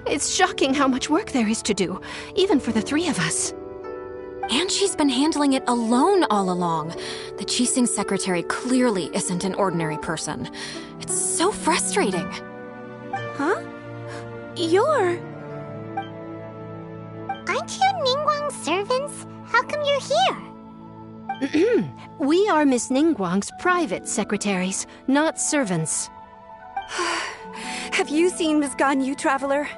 It's shocking how much work there is to do, even for the three of us. And she's been handling it alone all along. The Qixing secretary clearly isn't an ordinary person. It's so frustrating. Huh? You're... Aren't you Ningguang's servants? How come you're here? We are Miss Ningguang's private secretaries, not servants. Have you seen Miss Ganyu, Traveler?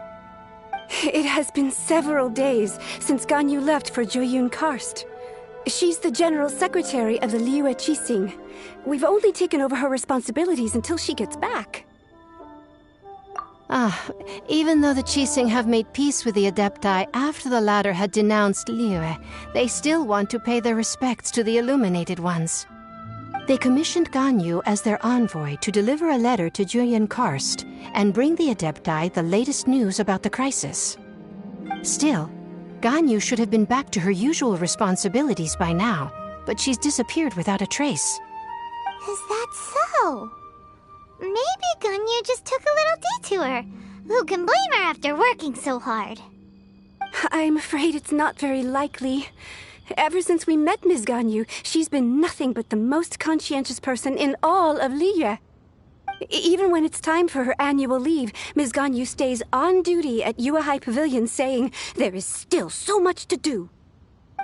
It has been several days since Ganyu left for Joyun Karst. She's the general secretary of the Liyue Qixing. We've only taken over her responsibilities until she gets back. Even though the Qixing have made peace with the Adepti after the latter had denounced Liyue, they still want to pay their respects to the Illuminated Ones. They commissioned Ganyu as their envoy to deliver a letter to Joyun Karst and bring the Adepti the latest news about the crisis. Still, Ganyu should have been back to her usual responsibilities by now, but she's disappeared without a trace. Is that so? Maybe Ganyu just took a little detour. Who can blame her after working so hard? I'm afraid it's not very likely. Ever since we met Ms. Ganyu, she's been nothing but the most conscientious person in all of Liyue. Even when it's time for her annual leave, Ms. Ganyu stays on duty at Yuehai Pavilion saying there is still so much to do.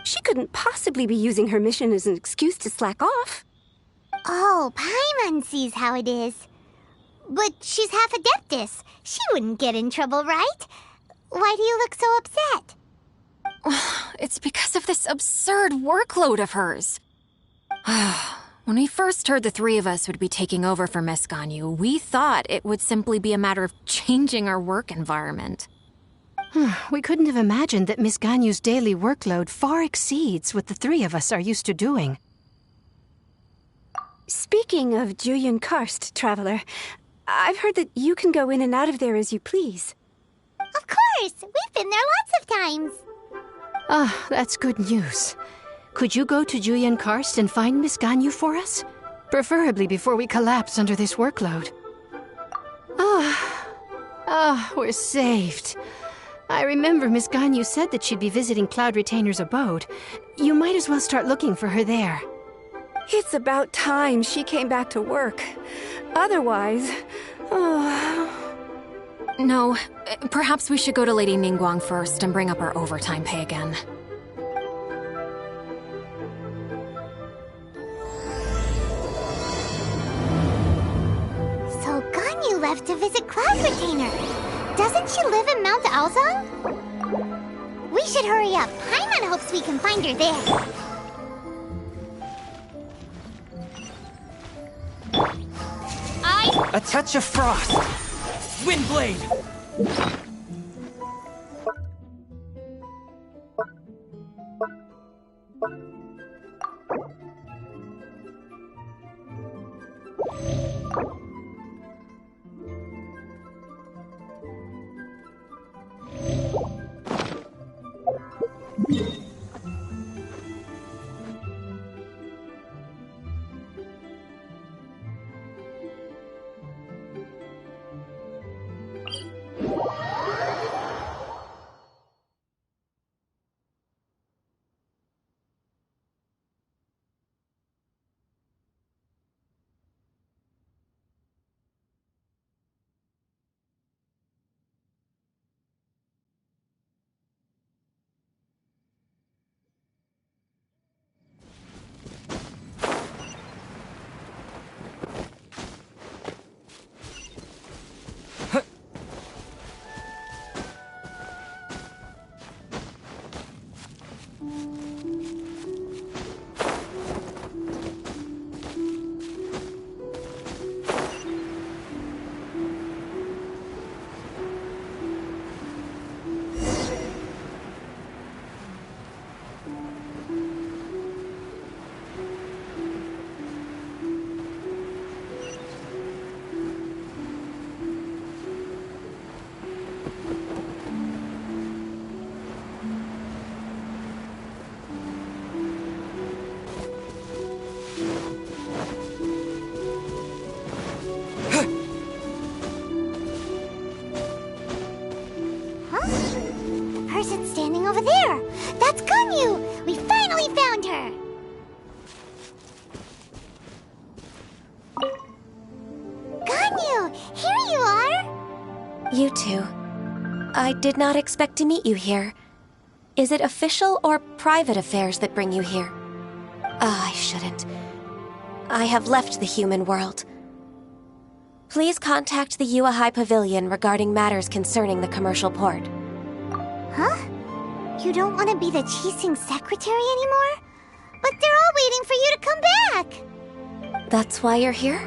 She couldn't possibly be using her mission as an excuse to slack off. Oh, Paimon sees how it is. But she's half Adeptus. She wouldn't get in trouble, right? Why do you look so upset? It's because of this absurd workload of hers. When we first heard the three of us would be taking over for Miss Ganyu, we thought it would simply be a matter of changing our work environment. We couldn't have imagined that Miss Ganyu's daily workload far exceeds what the three of us are used to doing. Speaking of Joyun Karst, Traveler, I've heard that you can go in and out of there as you please. Of course! We've been there lots of times. That's good news. Could you go to Joyun Karst and find Miss Ganyu for us? Preferably before we collapse under this workload. We're saved. I remember Miss Ganyu said that she'd be visiting Cloud Retainer's abode. You might as well start looking for her there. It's about time she came back to work. Otherwise... No, perhaps we should go to Lady Ningguang first and bring up our overtime pay again. So Ganyu left to visit Cloud Retainer. Doesn't she live in Mount Aozong? We should hurry up. Paimon hopes we can find her there. A touch of frost! Windblade! I did not expect to meet you here. Is it official or private affairs that bring you here? I shouldn't. I have left the human world. Please contact the Yua High Pavilion regarding matters concerning the commercial port. Huh? You don't want to be the Qixing secretary anymore? But they're all waiting for you to come back! That's why you're here?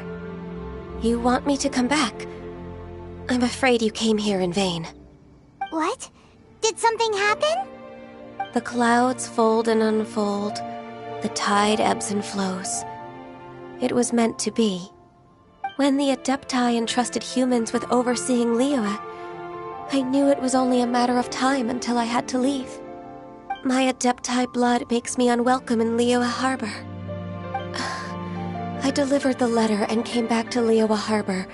You want me to come back? I'm afraid you came here in vain. What? Did something happen? The clouds fold and unfold. The tide ebbs and flows. It was meant to be. When the Adepti entrusted humans with overseeing Liyue, I knew it was only a matter of time until I had to leave. My Adepti blood makes me unwelcome in Liyue Harbor. I delivered the letter and came back to Liyue Harbor,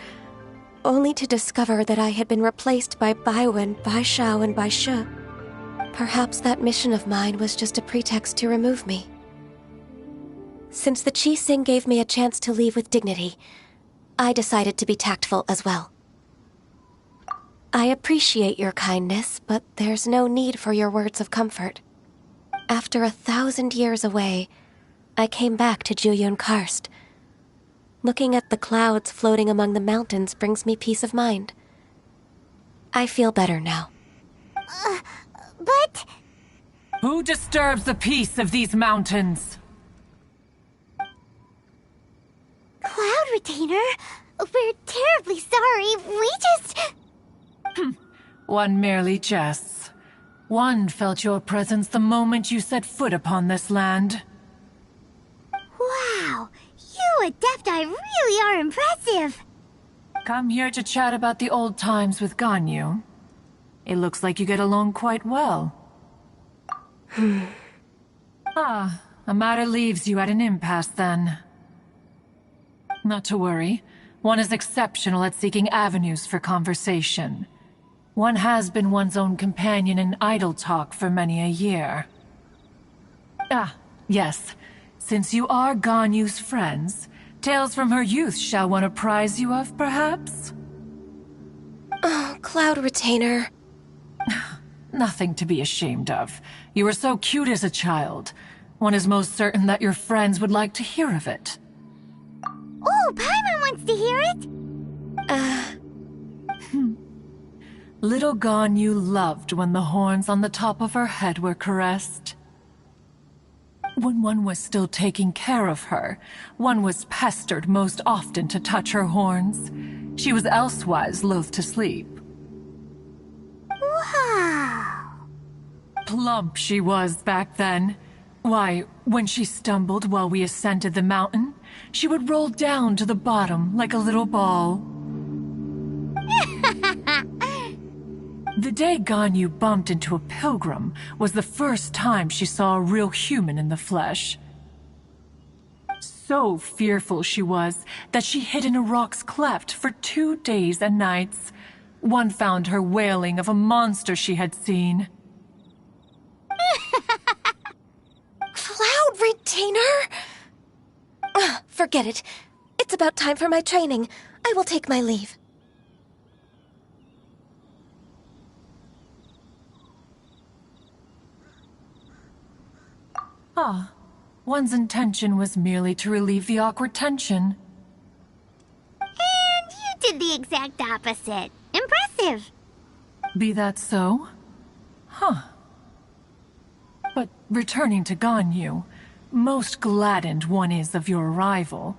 only to discover that I had been replaced by Baiwen, Baishao, and Baishu. Perhaps that mission of mine was just a pretext to remove me. Since the Qixing gave me a chance to leave with dignity, I decided to be tactful as well. I appreciate your kindness, but there's no need for your words of comfort. After 1,000 years away, I came back to Juyun Karst. Looking at the clouds floating among the mountains brings me peace of mind. I feel better now. But... Who disturbs the peace of these mountains? Cloud Retainer, we're terribly sorry. We just... One merely jests. One felt your presence the moment you set foot upon this land. Wow, you Adepti really are impressive. Come here to chat about the old times with Ganyu. It looks like you get along quite well. A matter leaves you at an impasse then. Not to worry. One is exceptional at seeking avenues for conversation. One has been one's own companion in idle talk for many a year. Yes. Since you are Ganyu's friends, tales from her youth shall one apprise you of, perhaps? Oh, Cloud Retainer. Nothing to be ashamed of. You were so cute as a child. One is most certain that your friends would like to hear of it. Oh, Paimon wants to hear it! Little Ganyu loved when the horns on the top of her head were caressed. When one was still taking care of her, one was pestered most often to touch her horns. She was elsewise loath to sleep. Wow! Plump she was back then. Why, when she stumbled while we ascended the mountain, she would roll down to the bottom like a little ball. The day Ganyu bumped into a pilgrim was the first time she saw a real human in the flesh. So fearful she was that she hid in a rock's cleft for 2 days and nights. One found her wailing of a monster she had seen. Cloud Retainer? Forget it. It's about time for my training. I will take my leave. One's intention was merely to relieve the awkward tension. And you did the exact opposite. Impressive. Be that so? But returning to Ganyu, most gladdened one is of your arrival.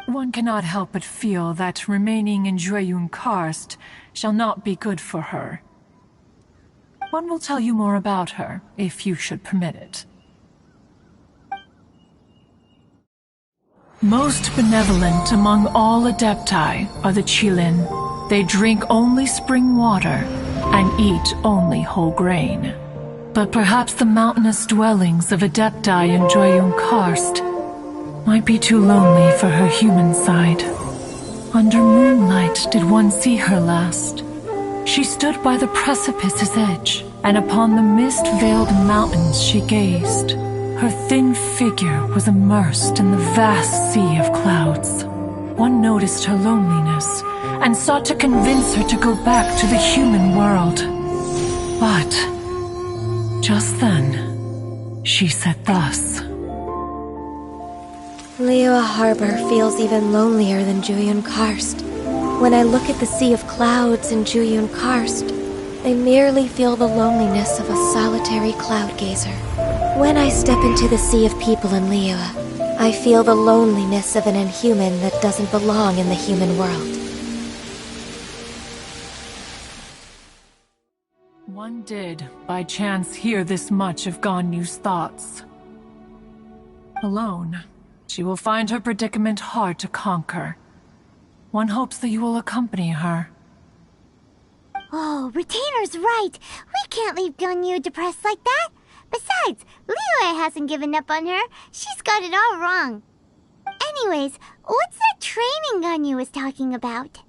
One cannot help but feel that remaining in Juyun Karst shall not be good for her. One will tell you more about her, if you should permit it. Most benevolent among all Adepti are the Qilin. They drink only spring water and eat only whole grain. But perhaps the mountainous dwellings of Adepti in Juyun Karst might be too lonely for her human side. Under moonlight did one see her last. She stood by the precipice's edge, and upon the mist-veiled mountains she gazed. Her thin figure was immersed in the vast sea of clouds. One noticed her loneliness, and sought to convince her to go back to the human world. But just then, she said thus. Liyue Harbor feels even lonelier than Jueyun Karst. When I look at the sea of clouds in Jueyun Karst, I merely feel the loneliness of a solitary cloud gazer. When I step into the sea of people in Liyue, I feel the loneliness of an inhuman that doesn't belong in the human world. One did, by chance, hear this much of Ganyu's thoughts. Alone, she will find her predicament hard to conquer. One hopes that you will accompany her. Oh, Retainer's right. We can't leave Ganyu depressed like that. Besides, Liyue hasn't given up on her. She's got it all wrong. Anyways, what's that training Ganyu was talking about?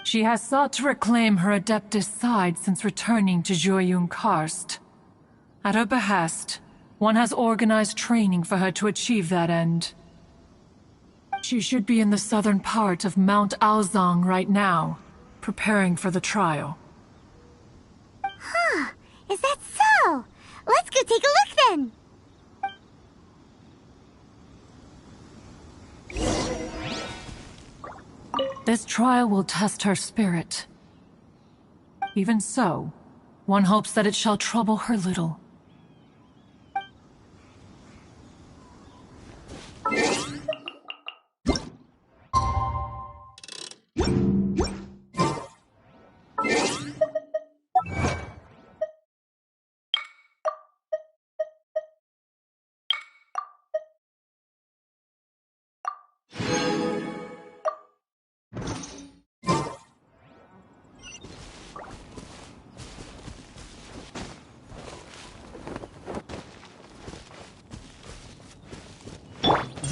She has sought to reclaim her Adeptus side since returning to Jueyun Karst. At her behest, one has organized training for her to achieve that end. She should be in the southern part of Mount Aozang right now, preparing for the trial. Huh, is that so? Let's go take a look then! This trial will test her spirit. Even so, one hopes that it shall trouble her little.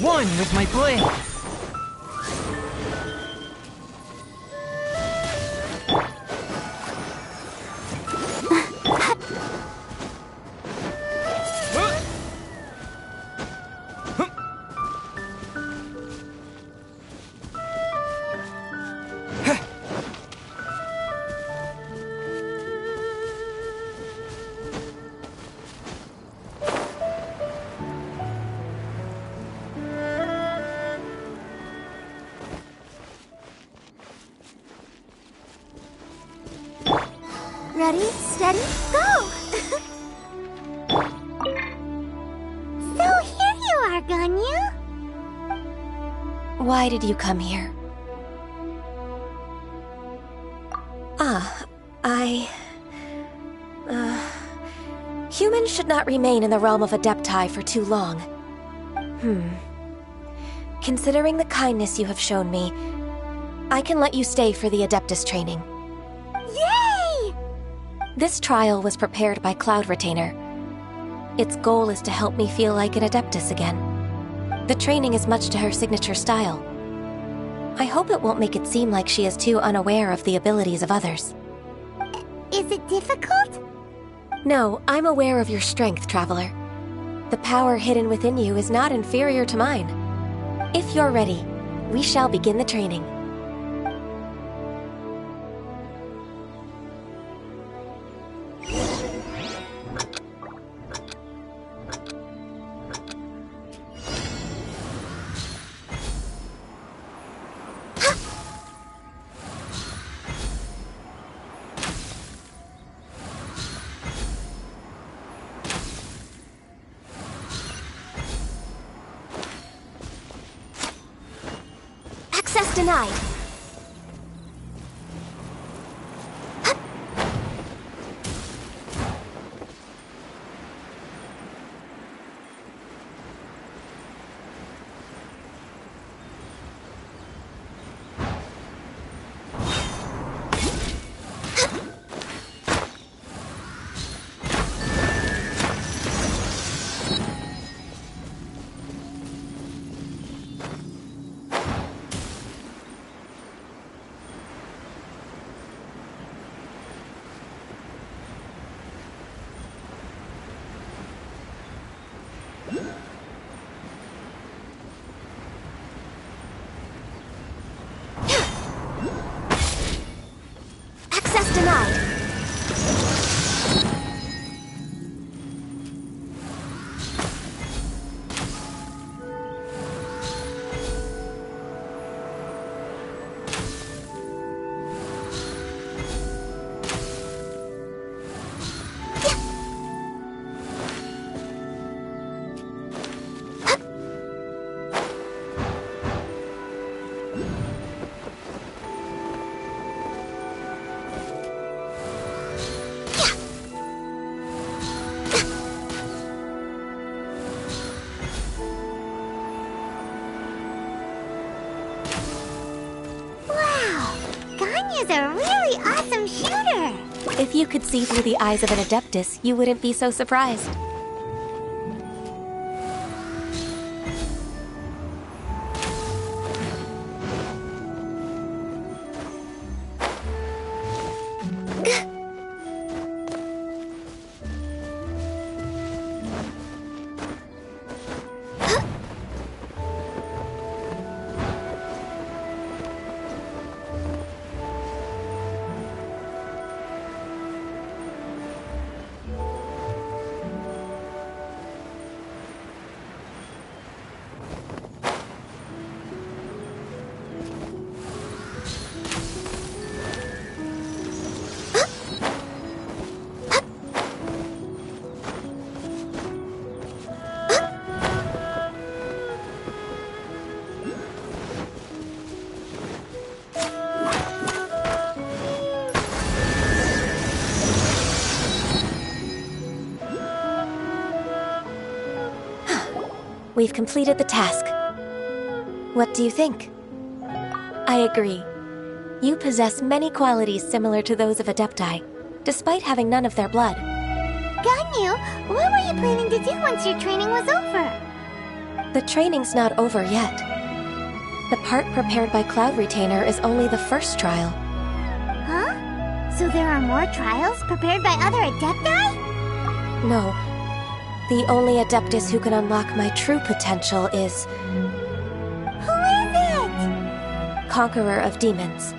One with my blade! Ready, steady, go! So here you are, Ganyu. Why did you come here? Humans should not remain in the realm of Adepti for too long. Considering the kindness you have shown me, I can let you stay for the Adeptus training. Yay! This trial was prepared by Cloud Retainer. Its goal is to help me feel like an Adeptus again. The training is much to her signature style. I hope it won't make it seem like she is too unaware of the abilities of others. Is it difficult? No, I'm aware of your strength, Traveler. The power hidden within you is not inferior to mine. If you're ready, we shall begin the training. Access denied. Ganyu's a really awesome shooter! If you could see through the eyes of an Adeptus, you wouldn't be so surprised. We've completed the task. What do you think? I agree. You possess many qualities similar to those of Adepti, despite having none of their blood. Ganyu, what were you planning to do once your training was over? The training's not over yet. The part prepared by Cloud Retainer is only the first trial. Huh? So there are more trials prepared by other Adepti? No. The only Adeptus who can unlock my true potential is... Who is it? Conqueror of Demons.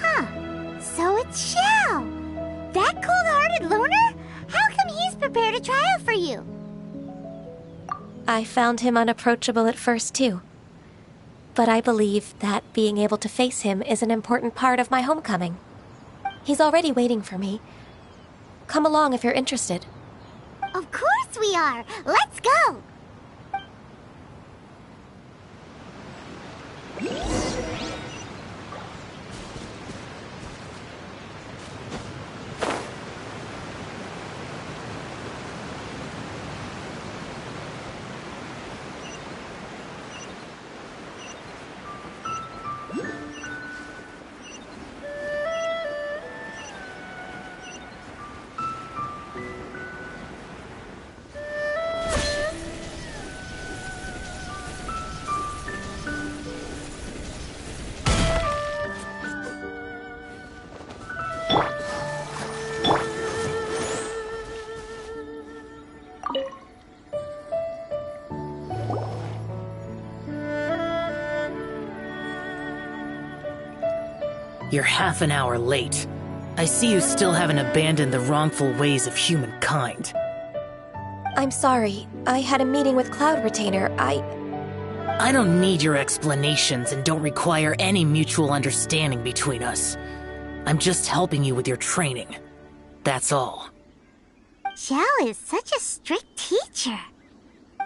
Huh. So it's Xiao. That cold-hearted loner? How come he's prepared a trial for you? I found him unapproachable at first, too. But I believe that being able to face him is an important part of my homecoming. He's already waiting for me. Come along if you're interested. Of course we are! Let's go! You're half an hour late. I see you still haven't abandoned the wrongful ways of humankind. I'm sorry. I had a meeting with Cloud Retainer. I don't need your explanations and don't require any mutual understanding between us. I'm just helping you with your training. That's all. Xiao is such a strict teacher.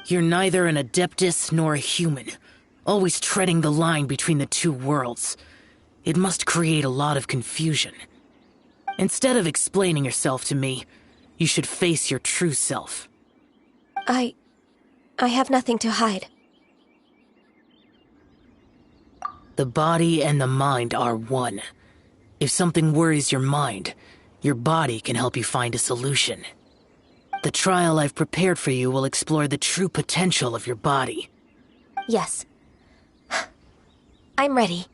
You're neither an Adeptus nor a human, always treading the line between the two worlds. It must create a lot of confusion. Instead of explaining yourself to me, you should face your true self. I have nothing to hide. The body and the mind are one. If something worries your mind, your body can help you find a solution. The trial I've prepared for you will explore the true potential of your body. Yes. I'm ready.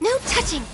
No touching!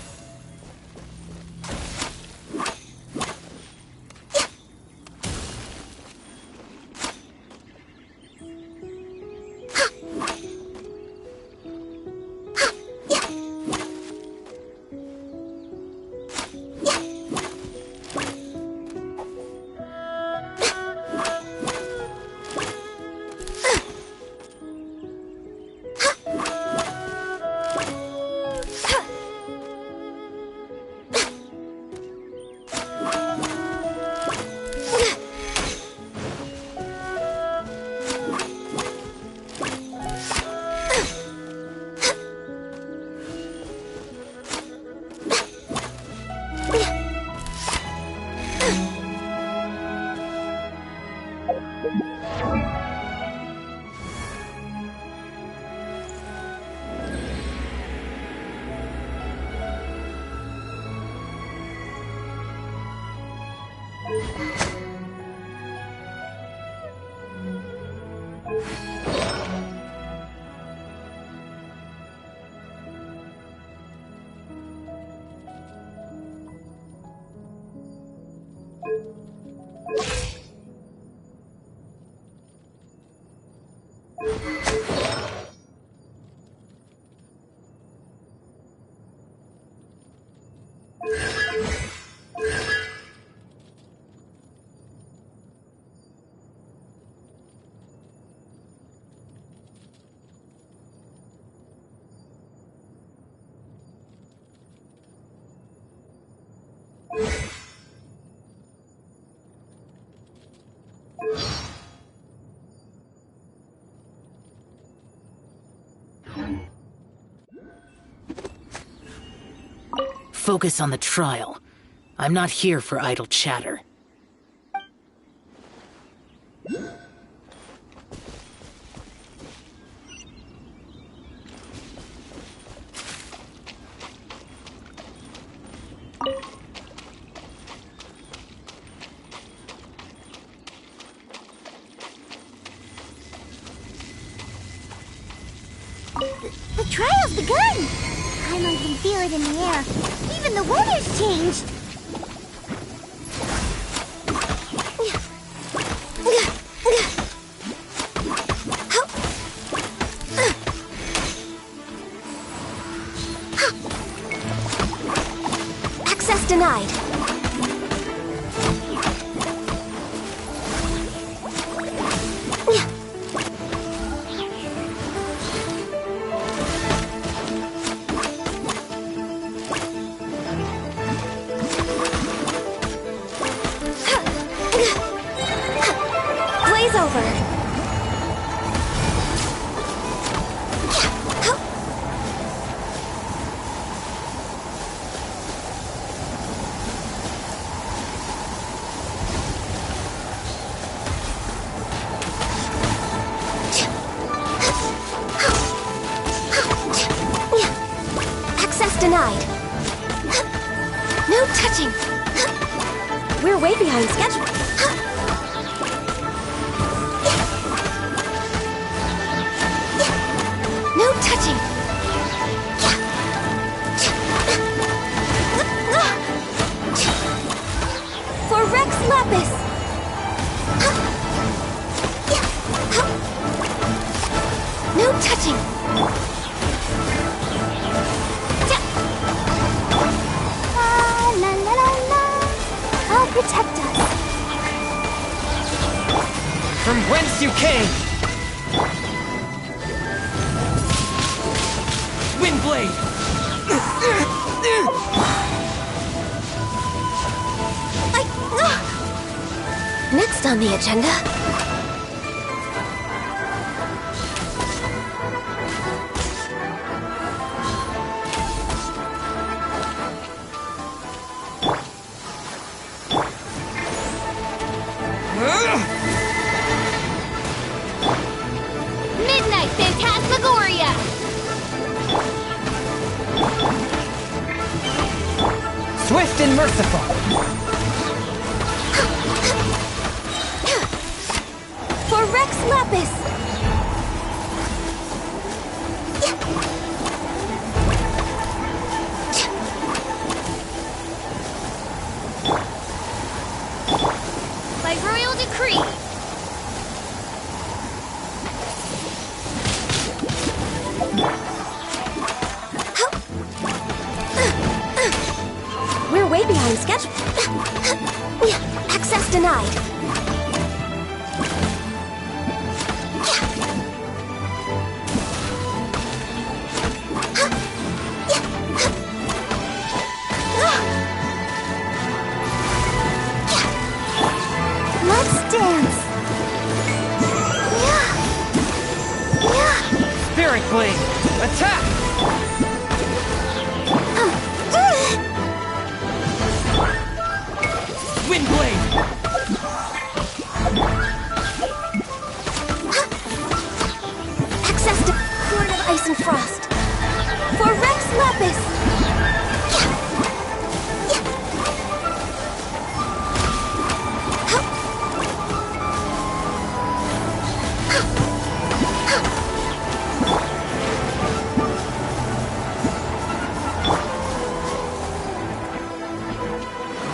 Focus on the trial. I'm not here for idle chatter. The trial's begun! Paimon can feel it in the air. Even the weather's changed! Access denied. Denied. No touching. We're way behind schedule. No touching. For Rex Lapis. No touching. Protect us. From whence you came! Windblade! Next on the agenda. Midnight Phantasmagoria! Swift and merciful! For Rex Lapis! By royal decree! We're way behind schedule. Access denied. Let's dance! Spirit Blade! Attack! Windblade! Access to Sword of Ice and Frost. For Rex Lapis!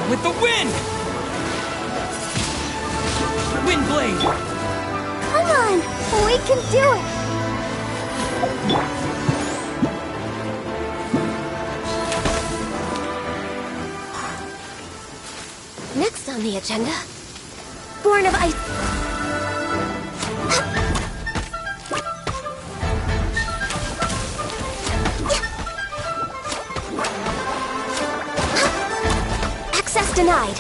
With the wind! Windblade! Come on! We can do it! Next on the agenda, Born of Ice. denied.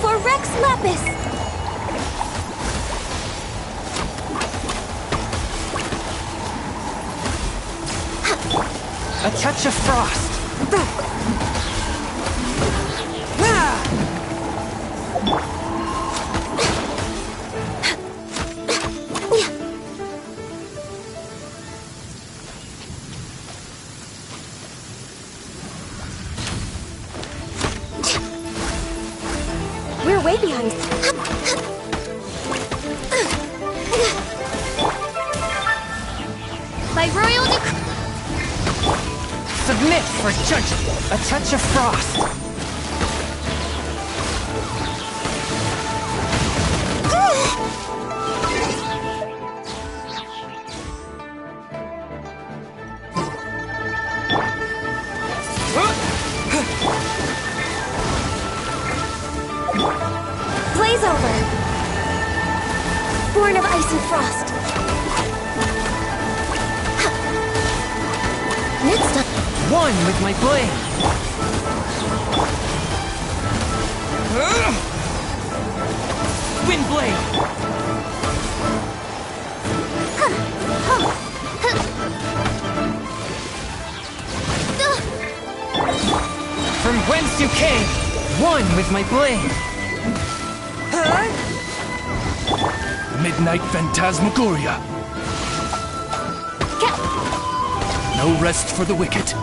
For Rex Lapis! A touch of frost. We're way behind. By royal decree. Submit for judging. A touch of frost. Blaze over. Born of ice and frost. Next up. One with my blade. Wind blade. From whence you came, one with my blade. Midnight Phantasmagoria. No rest for the wicked.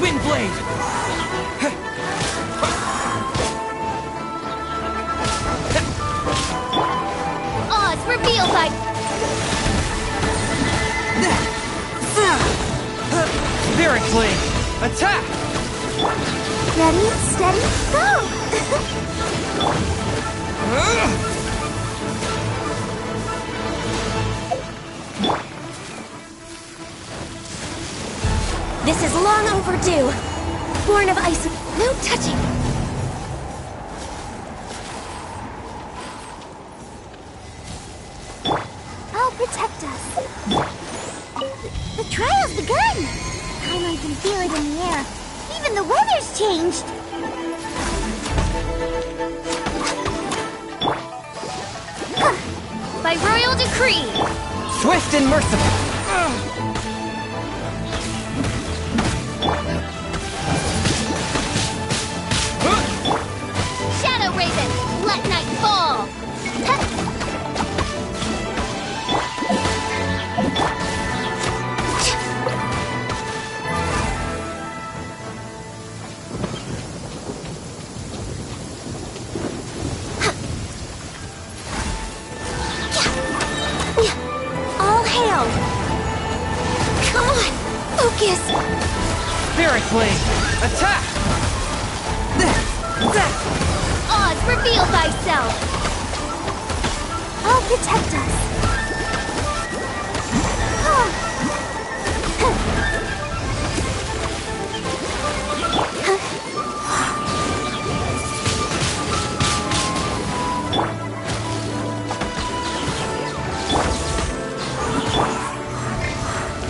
Wind blade. Oz revealed by... Spirit blade. Attack. Ready, steady, go! This is long overdue. Born of ice. No touching. I'll protect us. The trial's begun! I can feel it in the air. Even the weather's changed. By royal decree. Swift and merciful. Shadow Raven, let night fall! All hail. Come on, focus. Spirit blade. Attack. Oz, reveal thyself! I'll protect us.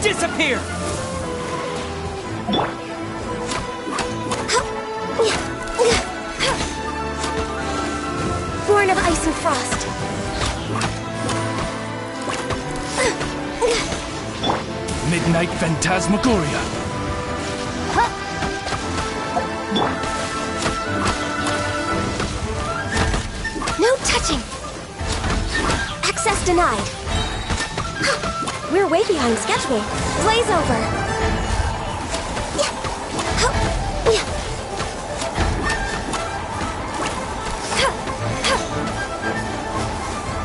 Disappear. Born of ice and frost. Midnight Phantasmagoria. No touching. Access denied. We're way behind schedule. Blaze over.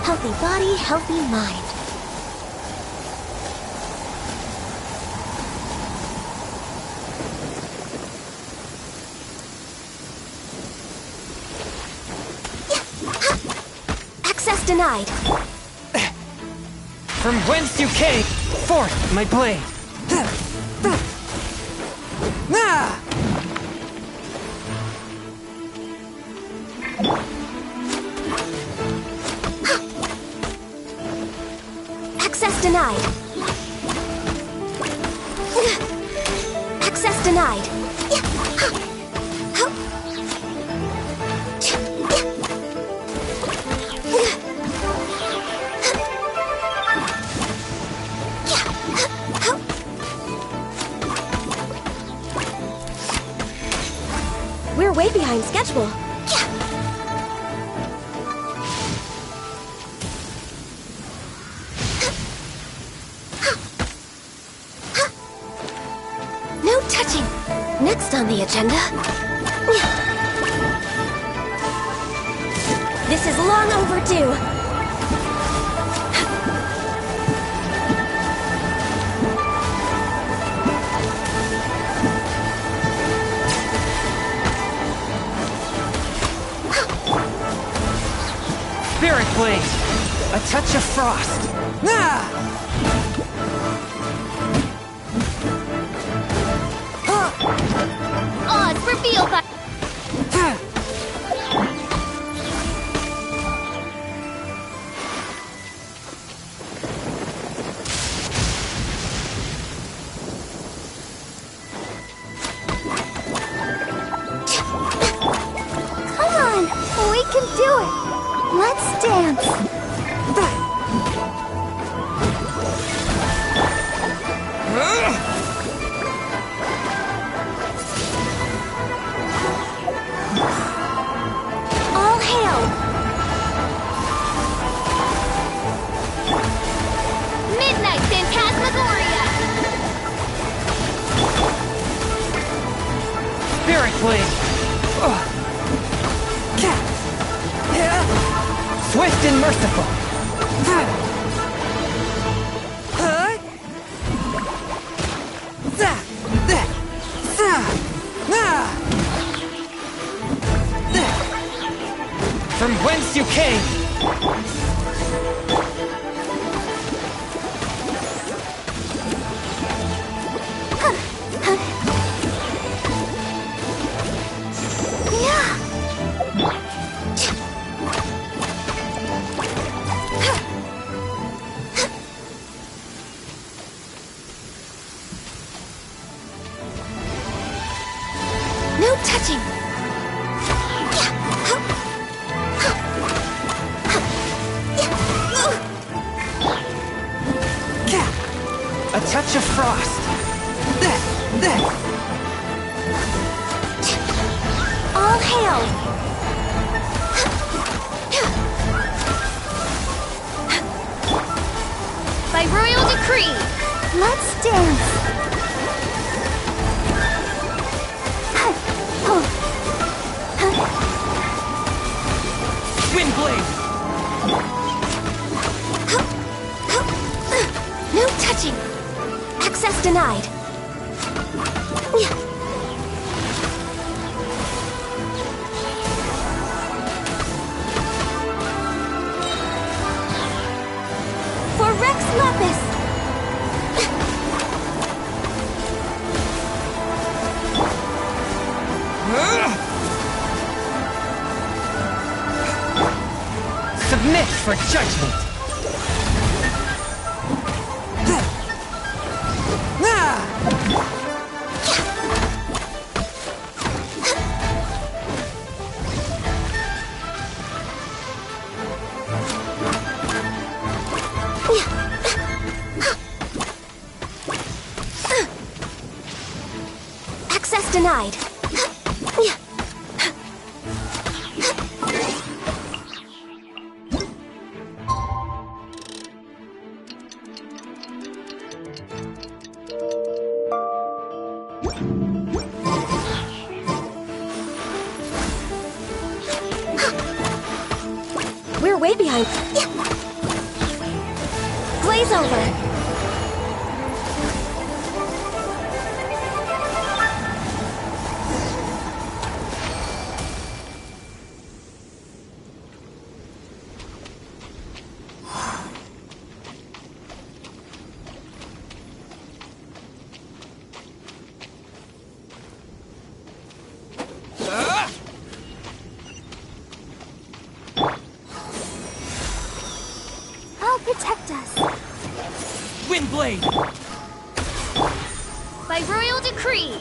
Healthy body, healthy mind. Access denied. From whence you came, forth my blade. Access denied. Access denied. We're way behind schedule. No touching. Next on the agenda. This is long overdue. Spirit Blade! A touch of frost! Ah! Odds revealed by... Come on! We can do it! Let's dance! All hail! Midnight Phantasmagoria! Spirit Blade! Swift and merciful! From whence you came! No touching. A touch of frost! All hail! By royal decree, let's dance! Wind Blade! No touching. Access denied. For Rex Lapis. Submit for judgment! Access denied. We're way behind. Glaze over. Protect us. Divine Blade! By royal decree,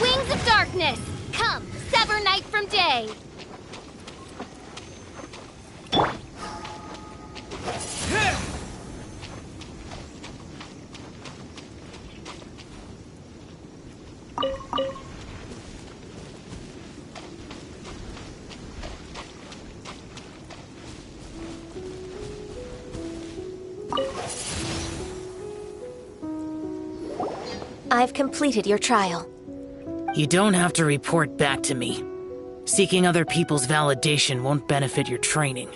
wings of darkness, come, sever night from day. I've completed your trial. You don't have to report back to me. Seeking other people's validation won't benefit your training.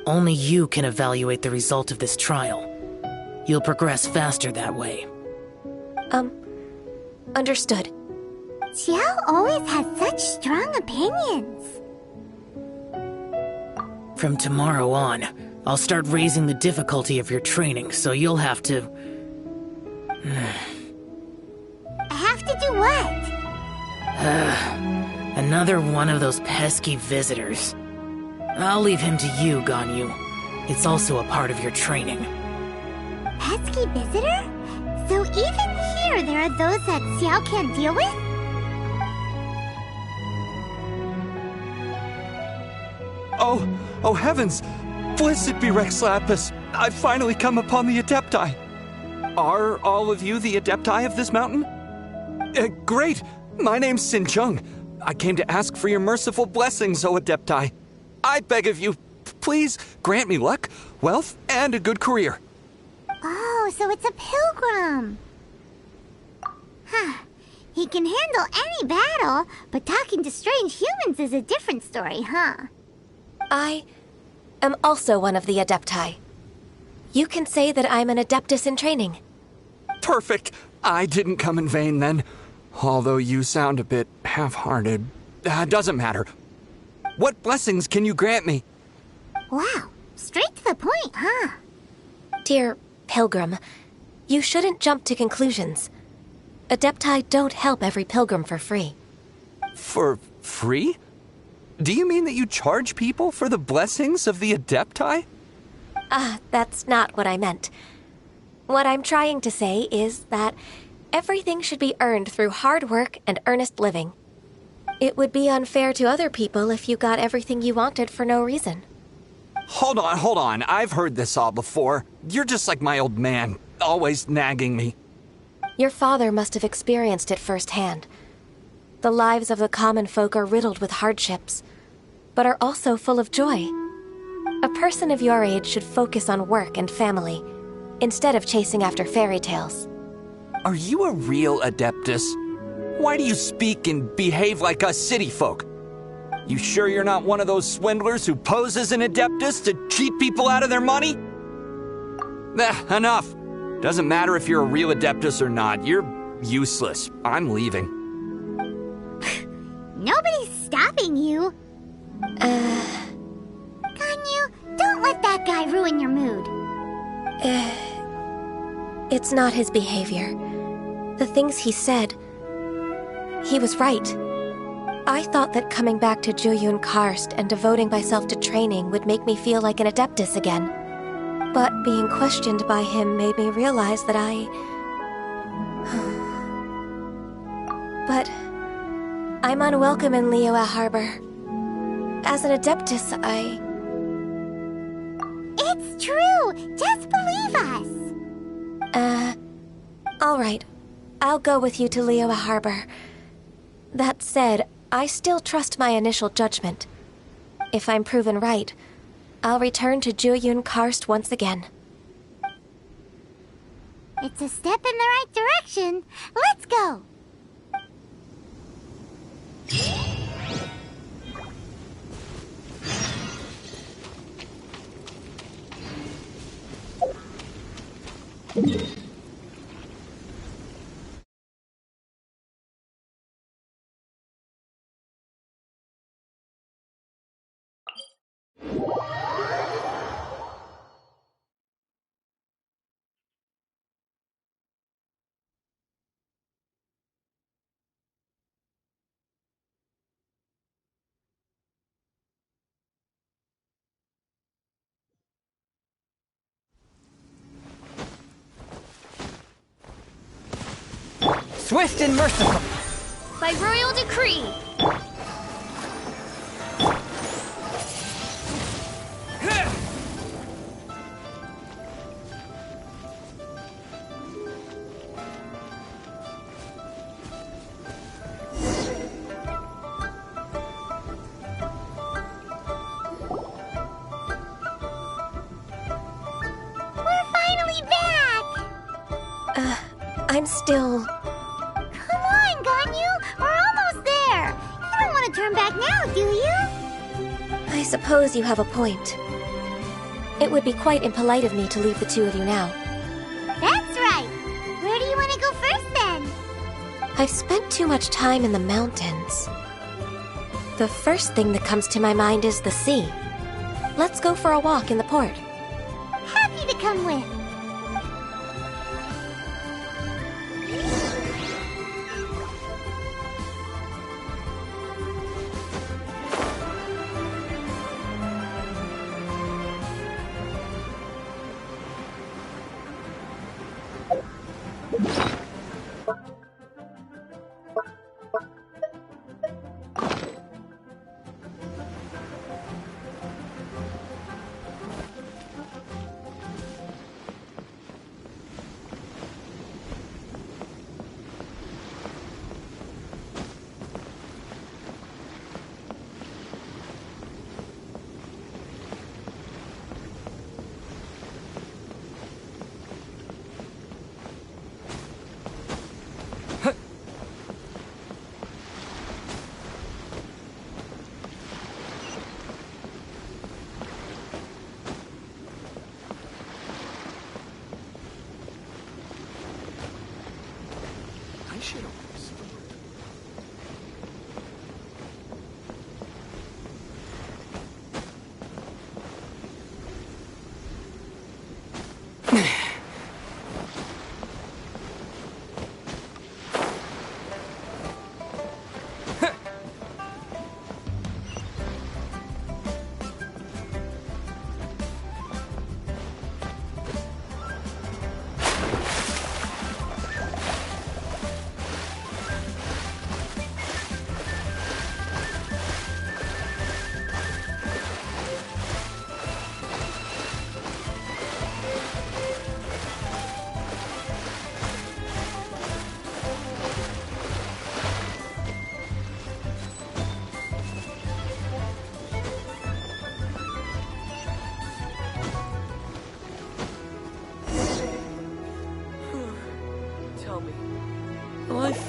Only you can evaluate the result of this trial. You'll progress faster that way. Understood. Xiao always has such strong opinions. From tomorrow on, I'll start raising the difficulty of your training, so you'll have to... Have to do what? Another one of those pesky visitors. I'll leave him to you, Ganyu. It's also a part of your training. Pesky visitor? So even here there are those that Xiao can't deal with? Oh heavens! Blessed be Rex Lapis! I've finally come upon the Adepti! Are all of you the Adepti of this mountain? Great! My name's Sin Chung. I came to ask for your merciful blessings, O Adepti. I beg of you, please grant me luck, wealth, and a good career. Oh, so it's a pilgrim. Huh. He can handle any battle, but talking to strange humans is a different story, huh? I am also one of the Adepti. You can say that I'm an Adeptus in training. Perfect. I didn't come in vain then. Although you sound a bit half-hearted. Doesn't matter. What blessings can you grant me? Wow, straight to the point, huh? Dear Pilgrim, you shouldn't jump to conclusions. Adepti don't help every pilgrim for free. For free? Do you mean that you charge people for the blessings of the Adepti? That's not what I meant. What I'm trying to say is that everything should be earned through hard work and earnest living. It would be unfair to other people if you got everything you wanted for no reason. Hold on. I've heard this all before. You're just like my old man, always nagging me. Your father must have experienced it firsthand. The lives of the common folk are riddled with hardships, but are also full of joy. A person of your age should focus on work and family, instead of chasing after fairy tales. Are you a real Adeptus? Why do you speak and behave like us city folk? You sure you're not one of those swindlers who pose as an Adeptus to cheat people out of their money? Enough. Doesn't matter if you're a real Adeptus or not. You're useless. I'm leaving. Nobody's stopping you. Ganyu, don't let that guy ruin your mood. It's not his behavior. The things he said, he was right. I thought that coming back to Jueyun Karst and devoting myself to training would make me feel like an Adeptus again. But being questioned by him made me realize that But I'm unwelcome in Liyue Harbor. As an Adeptus, It's true! Just believe us! Alright. I'll go with you to Liyue Harbor. That said, I still trust my initial judgment. If I'm proven right, I'll return to Jueyun Karst once again. It's a step in the right direction. Let's go! swift and merciful. By royal decree. I'm still... Come on, Ganyu! We're almost there! You don't want to turn back now, do you? I suppose you have a point. It would be quite impolite of me to leave the two of you now. That's right! Where do you want to go first, then? I've spent too much time in the mountains. The first thing that comes to my mind is the sea. Let's go for a walk in the port. Happy to come with.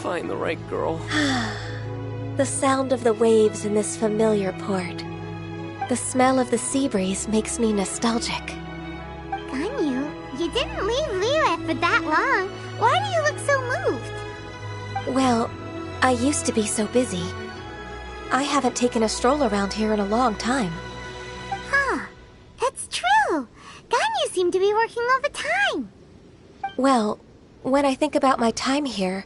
Find the right girl. The sound of the waves in this familiar port. The smell of the sea breeze makes me nostalgic. Ganyu, you didn't leave Liyue for that long. Why do you look so moved? Well, I used to be so busy. I haven't taken a stroll around here in a long time. Huh. That's true. Ganyu seemed to be working all the time. Well, when I think about my time here,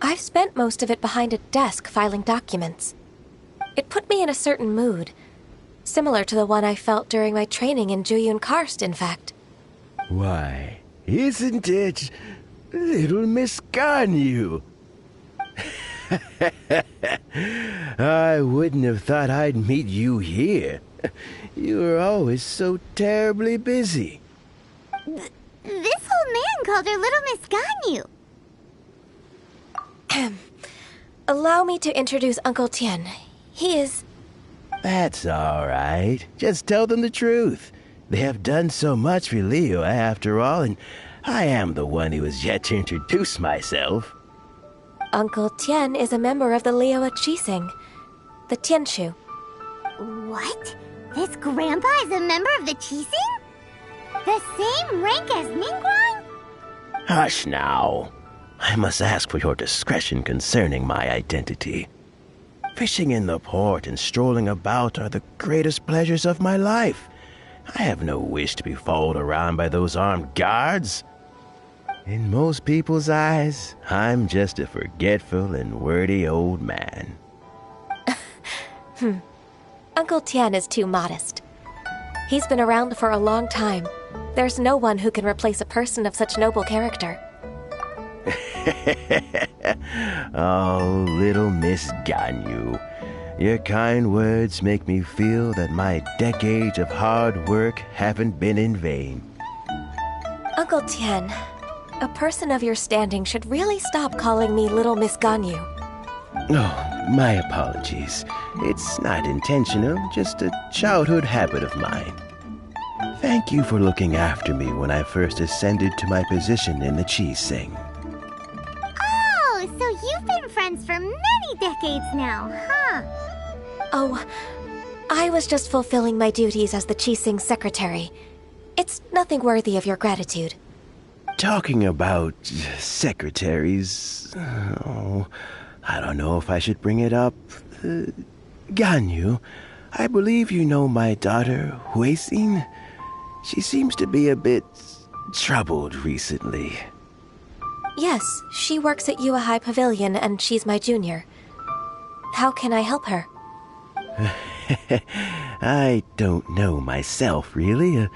I've spent most of it behind a desk filing documents. It put me in a certain mood, similar to the one I felt during my training in Juyun Karst, in fact. Why, isn't it little Miss Ganyu? I wouldn't have thought I'd meet you here. You were always so terribly busy. This old man called her Little Miss Ganyu. Allow me to introduce Uncle Tien. He is... That's all right. Just tell them the truth. They have done so much for Liyue after all, and I am the one who has yet to introduce myself. Uncle Tien is a member of the Liyue Qixing, the Tianshu. What? This grandpa is a member of the Qixing? The same rank as Ningguang? Hush now. I must ask for your discretion concerning my identity. Fishing in the port and strolling about are the greatest pleasures of my life. I have no wish to be followed around by those armed guards. In most people's eyes, I'm just a forgetful and wordy old man. Uncle Tien is too modest. He's been around for a long time. There's no one who can replace a person of such noble character. Oh, little Miss Ganyu. Your kind words make me feel that my decades of hard work haven't been in vain. Uncle Tien, a person of your standing should really stop calling me Little Miss Ganyu. Oh, my apologies. It's not intentional, just a childhood habit of mine. Thank you for looking after me when I first ascended to my position in the Chi-Sing. Oh, so you've been friends for many decades now, huh? Oh, I was just fulfilling my duties as the Chi-Sing secretary. It's nothing worthy of your gratitude. Talking about secretaries... Oh, I don't know if I should bring it up. Ganyu, I believe you know my daughter, Huixin. She seems to be a bit troubled recently. Yes, she works at Yua High Pavilion and she's my junior. How can I help her? I don't know myself, really.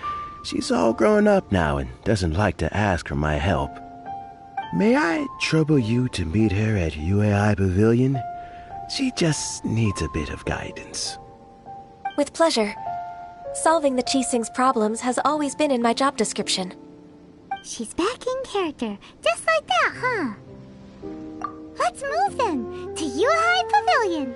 She's all grown up now and doesn't like to ask for my help. May I trouble you to meet her at UAI Pavilion? She just needs a bit of guidance. With pleasure. Solving the Chi-Sing's problems has always been in my job description. She's back in character, just like that, huh? Let's move then, to Yuhai Pavilion.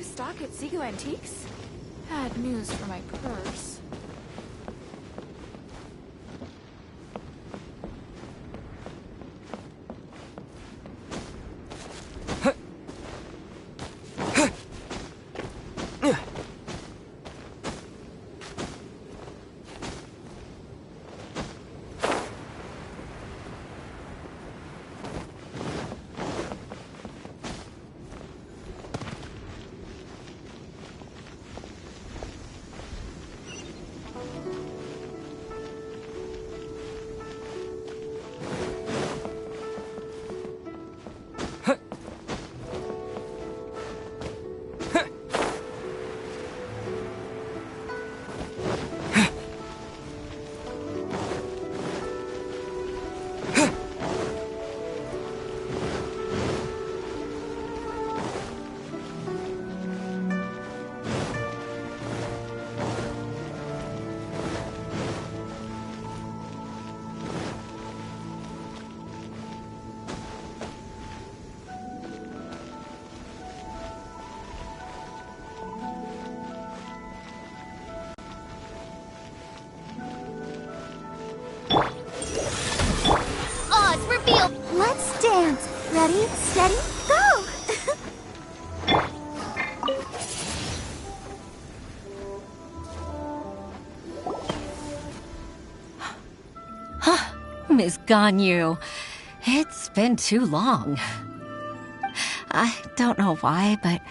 Stock at Seago Antiques? Bad news for my purse. Let's dance. Ready, steady, go! Miss Ganyu, it's been too long. I don't know why, but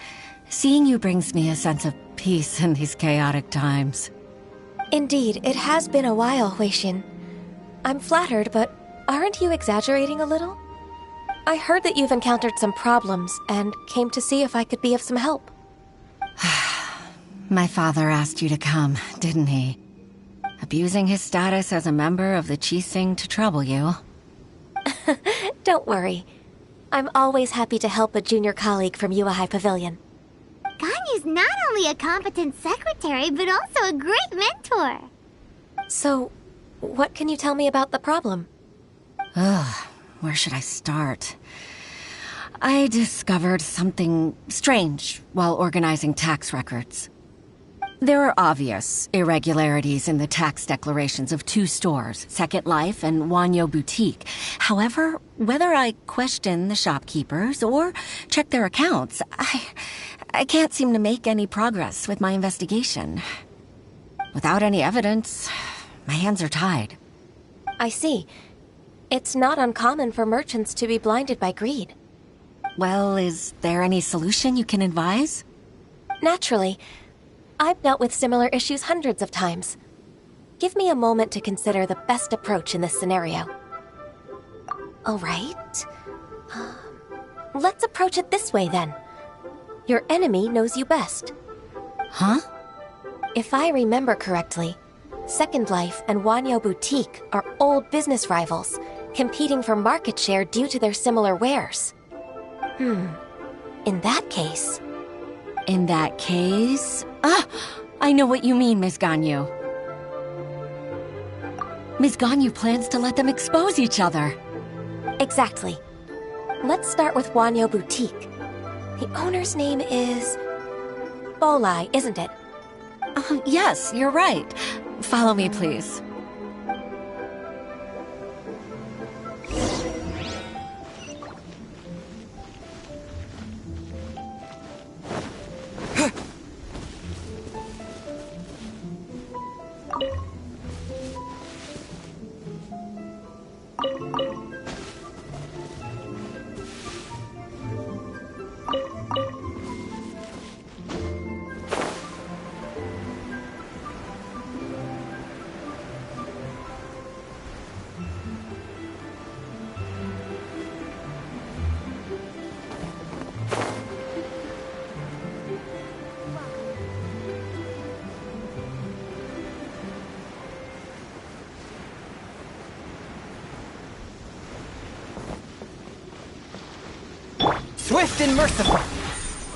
seeing you brings me a sense of peace in these chaotic times. Indeed, it has been a while, Huixin. I'm flattered, but aren't you exaggerating a little? I heard that you've encountered some problems and came to see if I could be of some help. My father asked you to come, didn't he? Abusing his status as a member of the Chi-Sing to trouble you. Don't worry. I'm always happy to help a junior colleague from Yua High Pavilion. Ganyu's not only a competent secretary, but also a great mentor. So, what can you tell me about the problem? Ugh, where should I start? I discovered something strange while organizing tax records. There are obvious irregularities in the tax declarations of two stores, Second Life and Wanyo Boutique. However, whether I question the shopkeepers or check their accounts, I can't seem to make any progress with my investigation. Without any evidence, my hands are tied. I see. It's not uncommon for merchants to be blinded by greed. Well, is there any solution you can advise? Naturally. I've dealt with similar issues hundreds of times. Give me a moment to consider the best approach in this scenario. All right. Let's approach it this way, then. Your enemy knows you best. Huh? If I remember correctly, Second Life and Wanyo Boutique are old business rivals, competing for market share due to their similar wares. In that case... In that case... I know what you mean, Miss Ganyu. Miss Ganyu plans to let them expose each other. Exactly. Let's start with Wanyo Boutique. The owner's name is... Bolai, isn't it? Yes, you're right. Follow me, please. Swift and merciful!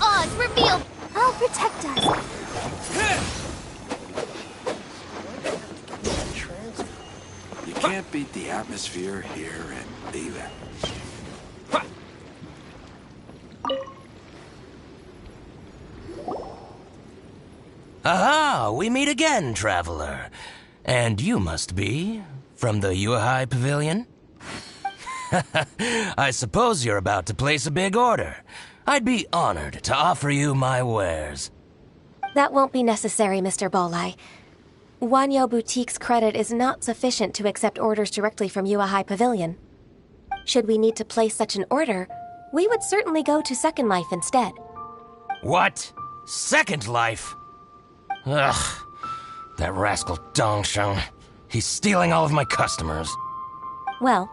Oz, revealed! I'll protect us. You can't beat the atmosphere here and leave it. Aha! We meet again, traveler. And you must be from the Yuhai Pavilion? I suppose you're about to place a big order. I'd be honored to offer you my wares. That won't be necessary, Mr. Bolai. Wanyo Boutique's credit is not sufficient to accept orders directly from Yuhai Pavilion. Should we need to place such an order, we would certainly go to Second Life instead. What? Second Life? Ugh. That rascal Dongsheng. He's stealing all of my customers. Well,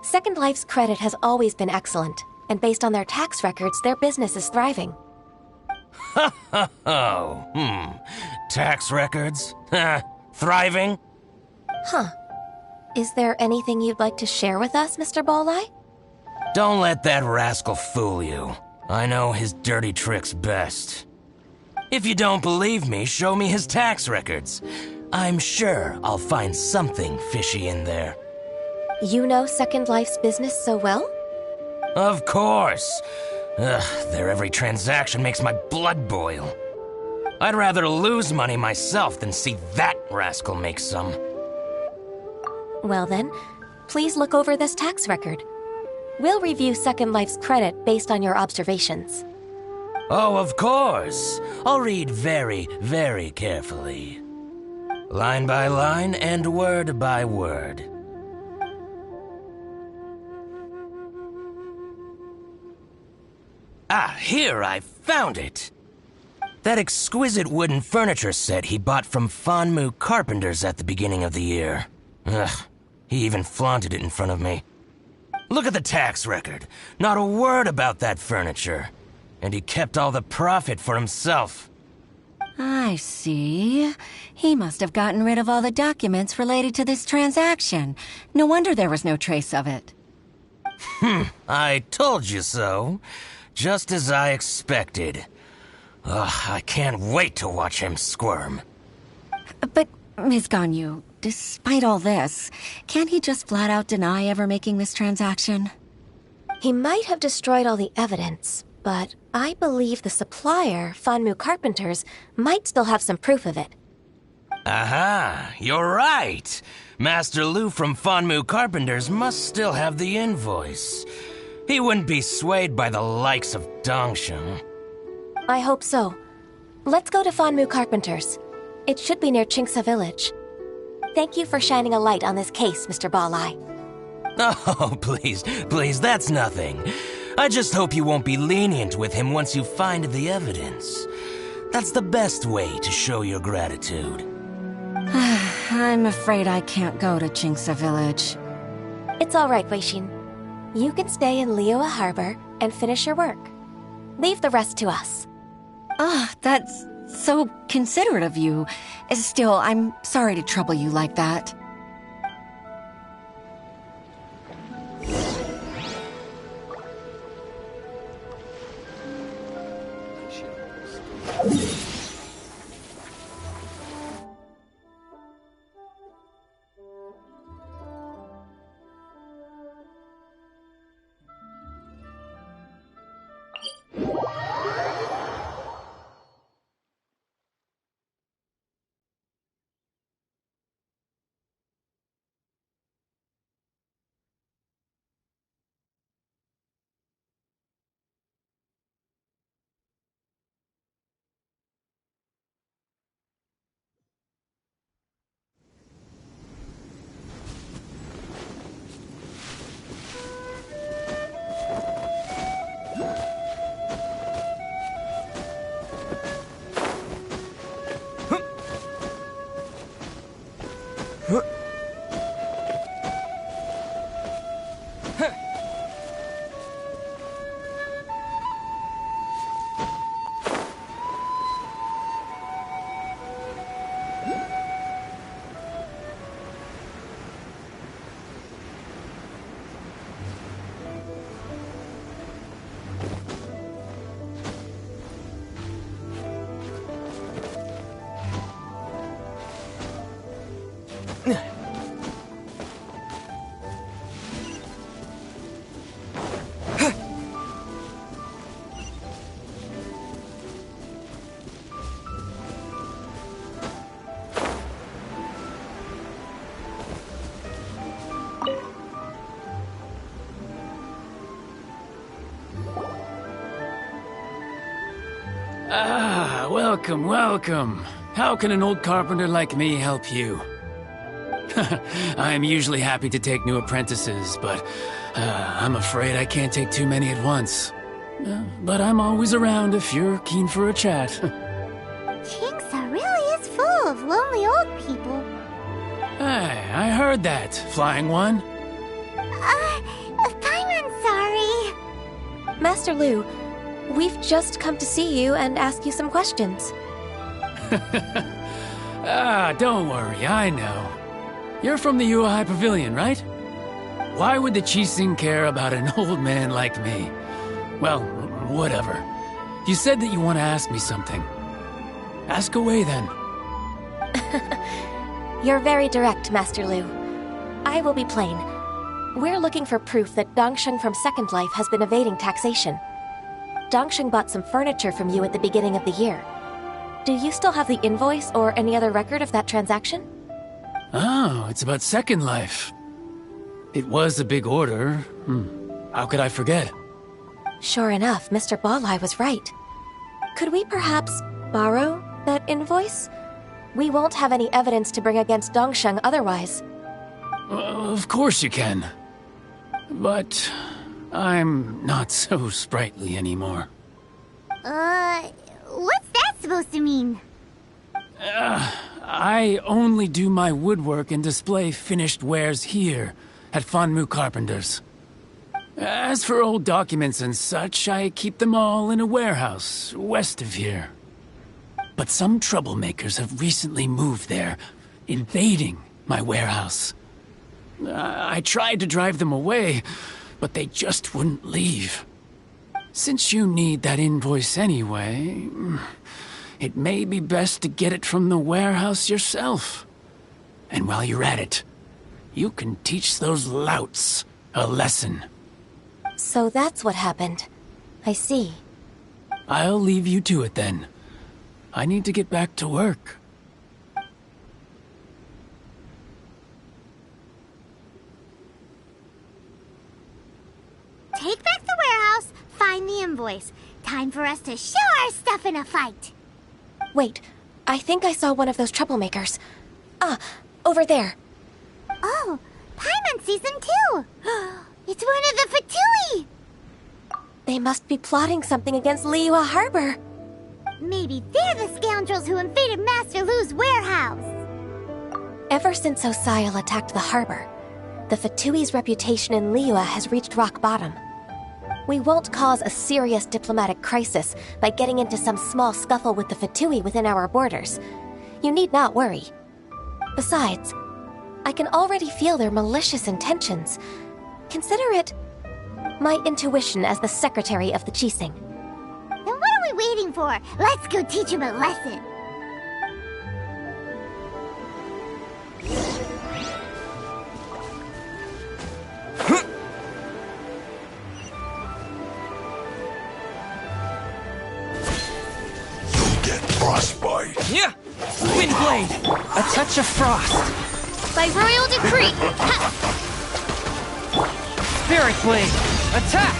Second Life's credit has always been excellent, and based on their tax records, their business is thriving. Tax records? Thriving? Huh. Is there anything you'd like to share with us, Mr. Bolai? Don't let that rascal fool you. I know his dirty tricks best. If you don't believe me, show me his tax records. I'm sure I'll find something fishy in there. You know Second Life's business so well? Of course. Their every transaction makes my blood boil. I'd rather lose money myself than see that rascal make some. Well then, please look over this tax record. We'll review Second Life's credit based on your observations. Oh, of course. I'll read very, very carefully. Line by line and word by word. Ah, here, I found it! That exquisite wooden furniture set he bought from Fanmu Carpenters at the beginning of the year. Ugh, he even flaunted it in front of me. Look at the tax record. Not a word about that furniture. And he kept all the profit for himself. I see. He must have gotten rid of all the documents related to this transaction. No wonder there was no trace of it. I told you so. Just as I expected. Ugh, I can't wait to watch him squirm. But, Ms. Ganyu, despite all this, can't he just flat out deny ever making this transaction? He might have destroyed all the evidence, but I believe the supplier, Fanmu Carpenters, might still have some proof of it. Aha, you're right. Master Lu from Fanmu Carpenters must still have the invoice. He wouldn't be swayed by the likes of Dongsheng. I hope so. Let's go to Fanmu Carpenters. It should be near Chingsa Village. Thank you for shining a light on this case, Mr. Balai. Oh, please, that's nothing. I just hope you won't be lenient with him once you find the evidence. That's the best way to show your gratitude. I'm afraid I can't go to Chingsa Village. It's all right, Weishin. You can stay in Liyue Harbor and finish your work. Leave the rest to us. That's so considerate of you. Still, I'm sorry to trouble you like that. Welcome. How can an old carpenter like me help you? I'm usually happy to take new apprentices, but I'm afraid I can't take too many at once. But I'm always around if you're keen for a chat. Chingsa really is full of lonely old people. Hey, I heard that, Flying One. Paimon's sorry. Master Lu, we've just come to see you and ask you some questions. Don't worry, I know. You're from the Yuehai Pavilion, right? Why would the Qixing care about an old man like me? Well, whatever. You said that you want to ask me something. Ask away, then. You're very direct, Master Lu. I will be plain. We're looking for proof that Dongsheng from Second Life has been evading taxation. Dongsheng bought some furniture from you at the beginning of the year. Do you still have the invoice or any other record of that transaction? Oh, it's about Second Life. It was a big order. How could I forget? Sure enough, Mr. Balai was right. Could we perhaps borrow that invoice? We won't have any evidence to bring against Dongsheng otherwise. Of course you can. But I'm not so sprightly anymore. What's that supposed to mean? I only do my woodwork and display finished wares here at Fanmu Carpenters. As for old documents and such, I keep them all in a warehouse west of here. But some troublemakers have recently moved there, invading my warehouse. I tried to drive them away, but they just wouldn't leave. Since you need that invoice anyway, it may be best to get it from the warehouse yourself. And while you're at it, you can teach those louts a lesson. So that's what happened. I see. I'll leave you to it then. I need to get back to work. Take back the warehouse, find the invoice. Time for us to show our stuff in a fight. Wait, I think I saw one of those troublemakers. Ah, over there. Oh, Paimon sees them too. It's one of the Fatui. They must be plotting something against Liyue Harbor. Maybe they're the scoundrels who invaded Master Lu's warehouse. Ever since Osial attacked the harbor, the Fatui's reputation in Liyue has reached rock bottom. We won't cause a serious diplomatic crisis by getting into some small scuffle with the Fatui within our borders. You need not worry. Besides, I can already feel their malicious intentions. Consider it my intuition as the secretary of the Qixing. Then what are we waiting for? Let's go teach him a lesson. Frostbite. Yeah! Windblade! A touch of frost! By royal decree! Spirit Blade! Attack!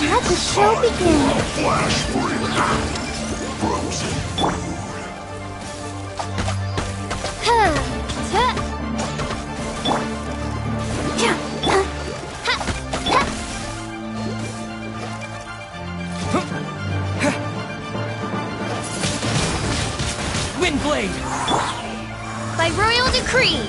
Let the show begin! Flash freeze. Frozen food. Windblade! By royal decree!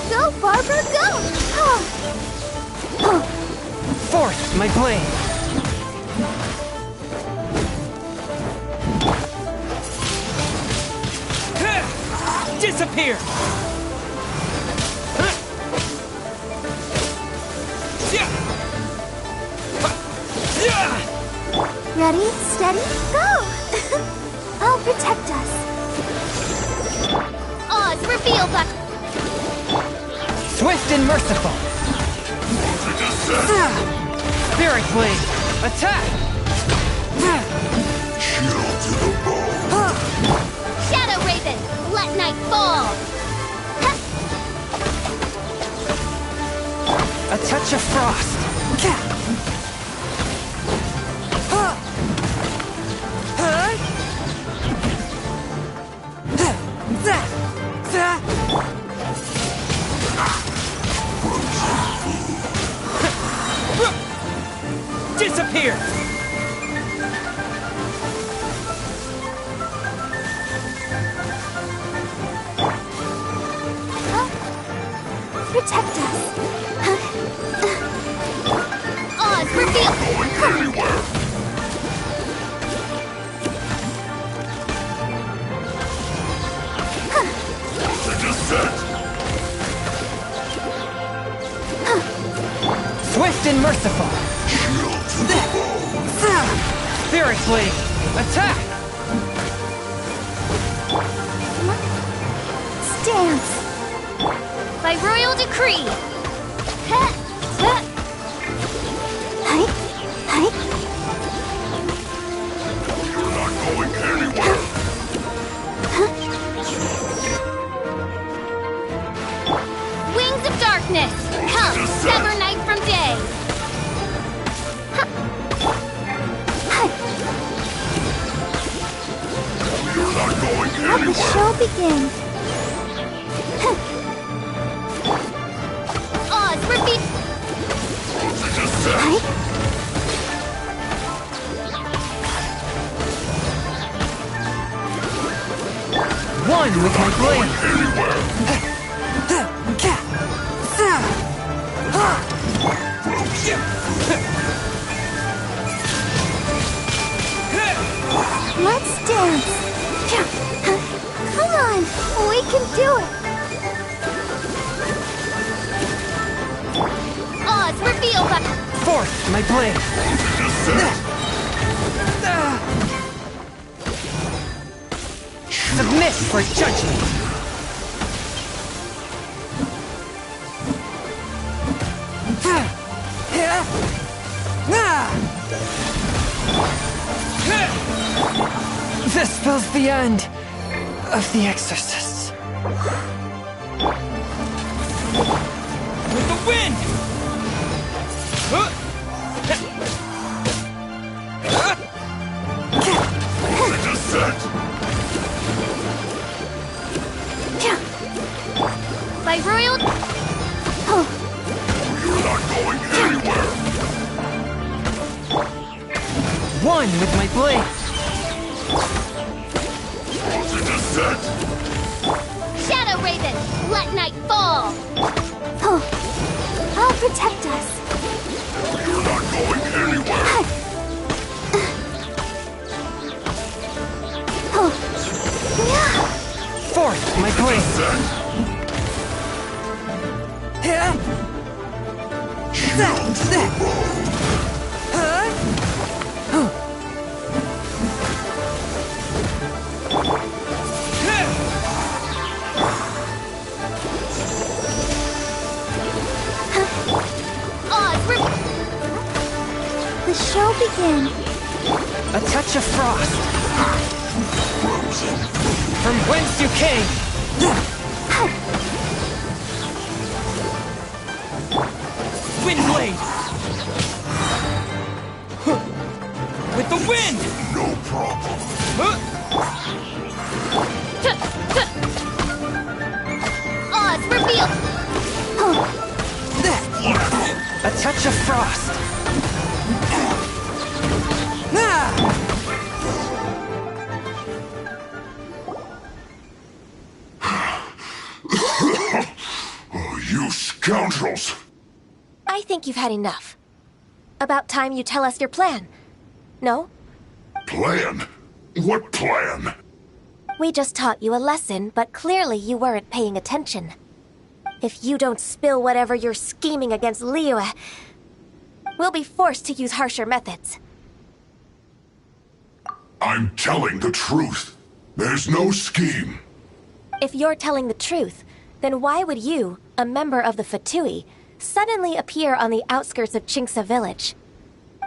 Go, Barbara, go! Force my blade! Disappear! Ready, steady, go! I'll protect us. Oz, reveal that! Swift and merciful! Spirit Blade! Attack! Chill to the bone. Shadow Raven! Let night fall! A touch of frost! Disappear! Protect us. Oz, reveal! Going anywhere. Swift and merciful! Spirit Blade! Attack! Stance. By royal decree! Hi. You're not going anywhere. Wings of darkness! Come, sever night from day! You're not going Let the anywhere. show begin. Oz, reveal! Hi. One with my blade! Let's dance. Come on, we can do it. Oz, reveal that! Force my blade! Submit for judgment! This spells the end of the exorcists. With the wind! Descent! By royal... You're not going anywhere! One with my blade! Descent! Shadow Raven, let night fall! Oh, I'll protect us. You're not going anywhere! Forth, my blade! The show begins. A touch of frost. Frozen. From whence you came. Windblade. With the wind. No problem. Oz revealed! A touch of frost. Oh, you scoundrels! I think you've had enough. About time you tell us your plan. No? Plan? What plan? We just taught you a lesson, but clearly you weren't paying attention. If you don't spill whatever you're scheming against Liyue, we'll be forced to use harsher methods. I'm telling the truth. There's no scheme. If you're telling the truth, then why would you, a member of the Fatui, suddenly appear on the outskirts of Chinksa village?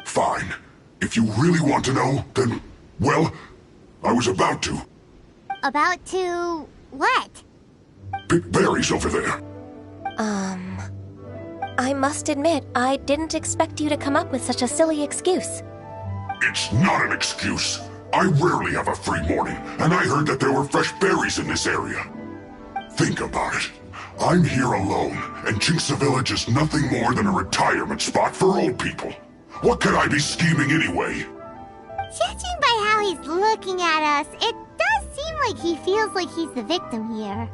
Fine. If you really want to know, then, well, I was about to. About to... what? Pick berries over there. I must admit, I didn't expect you to come up with such a silly excuse. It's not an excuse. I rarely have a free morning, and I heard that there were fresh berries in this area. Think about it. I'm here alone, and Chinksa Village is nothing more than a retirement spot for old people. What could I be scheming anyway? Judging by how he's looking at us, it does seem like he feels like he's the victim here.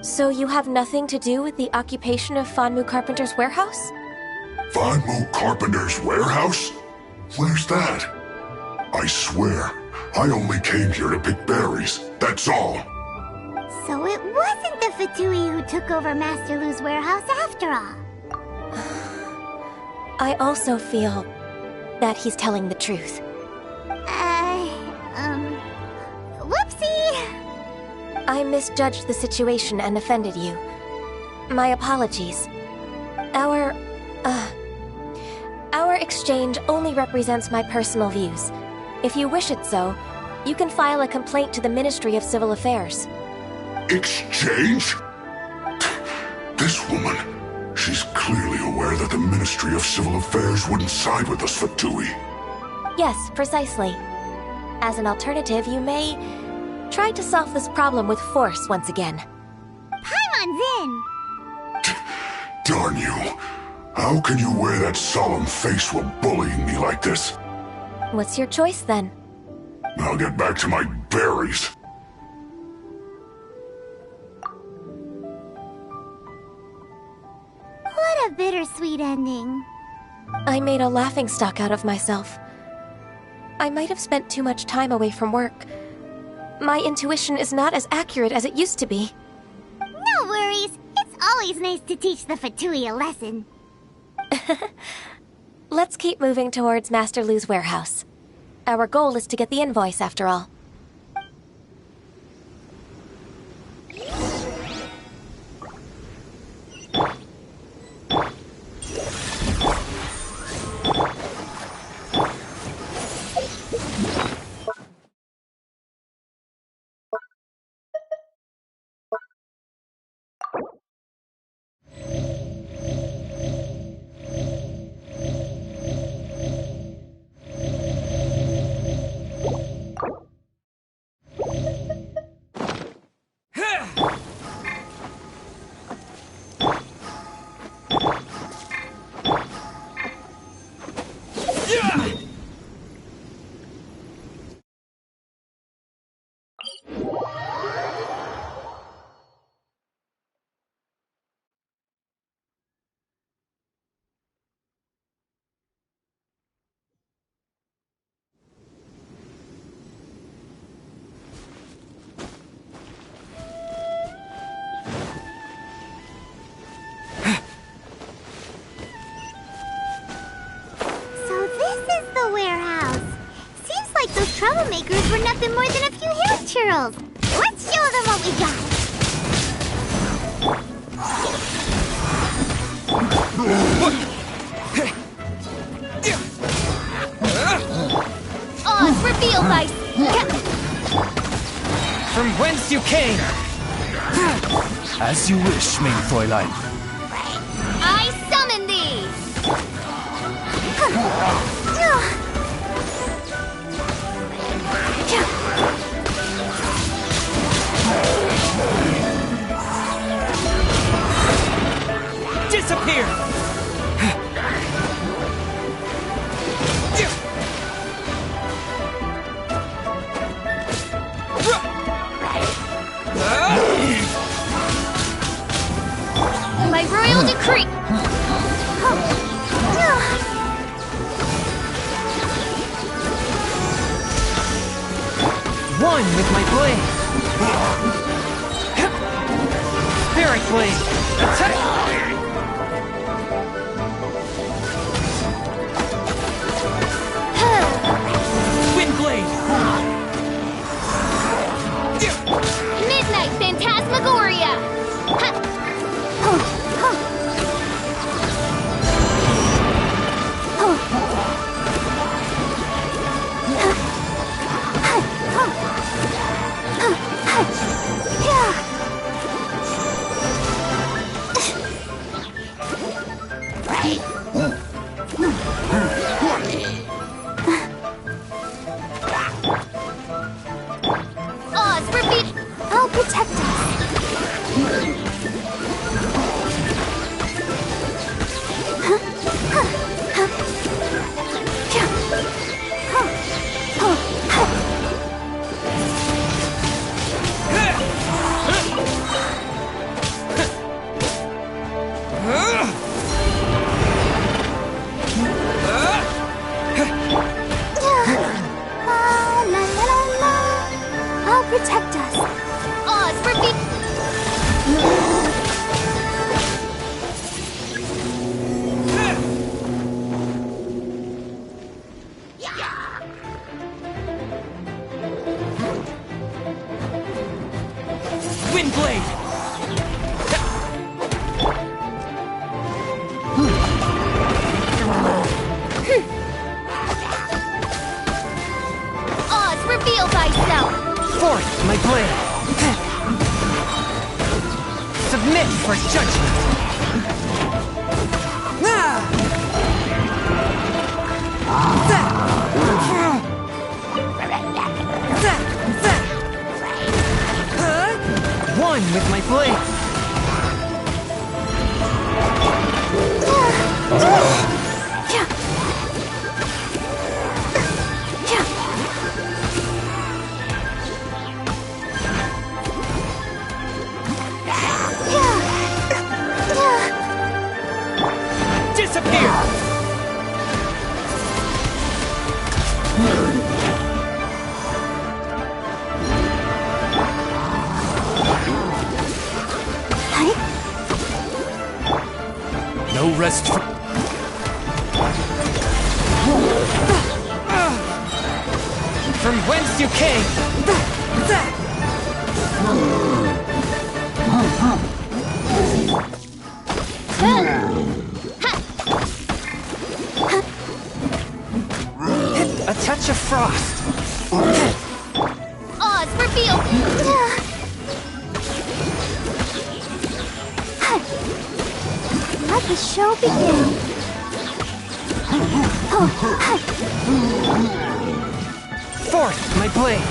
So you have nothing to do with the occupation of Fanmu Carpenter's warehouse? Fanmu Carpenter's warehouse? Where's that? I swear, I only came here to pick berries, that's all. So it wasn't the Fatui who took over Master Lu's warehouse after all. I also feel that he's telling the truth. Whoopsie! I misjudged the situation and offended you. My apologies. Our exchange only represents my personal views. If you wish it so, you can file a complaint to the Ministry of Civil Affairs. Exchange? This woman, she's clearly aware that the Ministry of Civil Affairs wouldn't side with us, Fatui. Yes, precisely. As an alternative, you may try to solve this problem with force once again. Paimon's in! Darn you. How can you wear that solemn face while bullying me like this? What's your choice, then? I'll get back to my berries. What a bittersweet ending. I made a laughingstock out of myself. I might have spent too much time away from work. My intuition is not as accurate as it used to be. No worries. It's always nice to teach the Fatui a lesson. Let's keep moving towards Master Lu's warehouse. Our goal is to get the invoice, after all. troublemakers were nothing more than a few hair churls. Let's show them what we got. Oz, reveal by... From whence you came! As you wish, main Fräulein. I summon thee! Disappear! By royal decree! One with my blade! Spirit blade! Attack! Wind blade! Midnight Phantasmagoria! Oz, repeat! I'll protect us. I'll protect us. Oz, repeat! Wind blade! Oz, reveal thyself! Forth my blade! Submit for judgment! One with my blade! Disappear! No rest for... From whence you came! A touch of frost! Oz, reveal! Let the show begin. Forth my blade!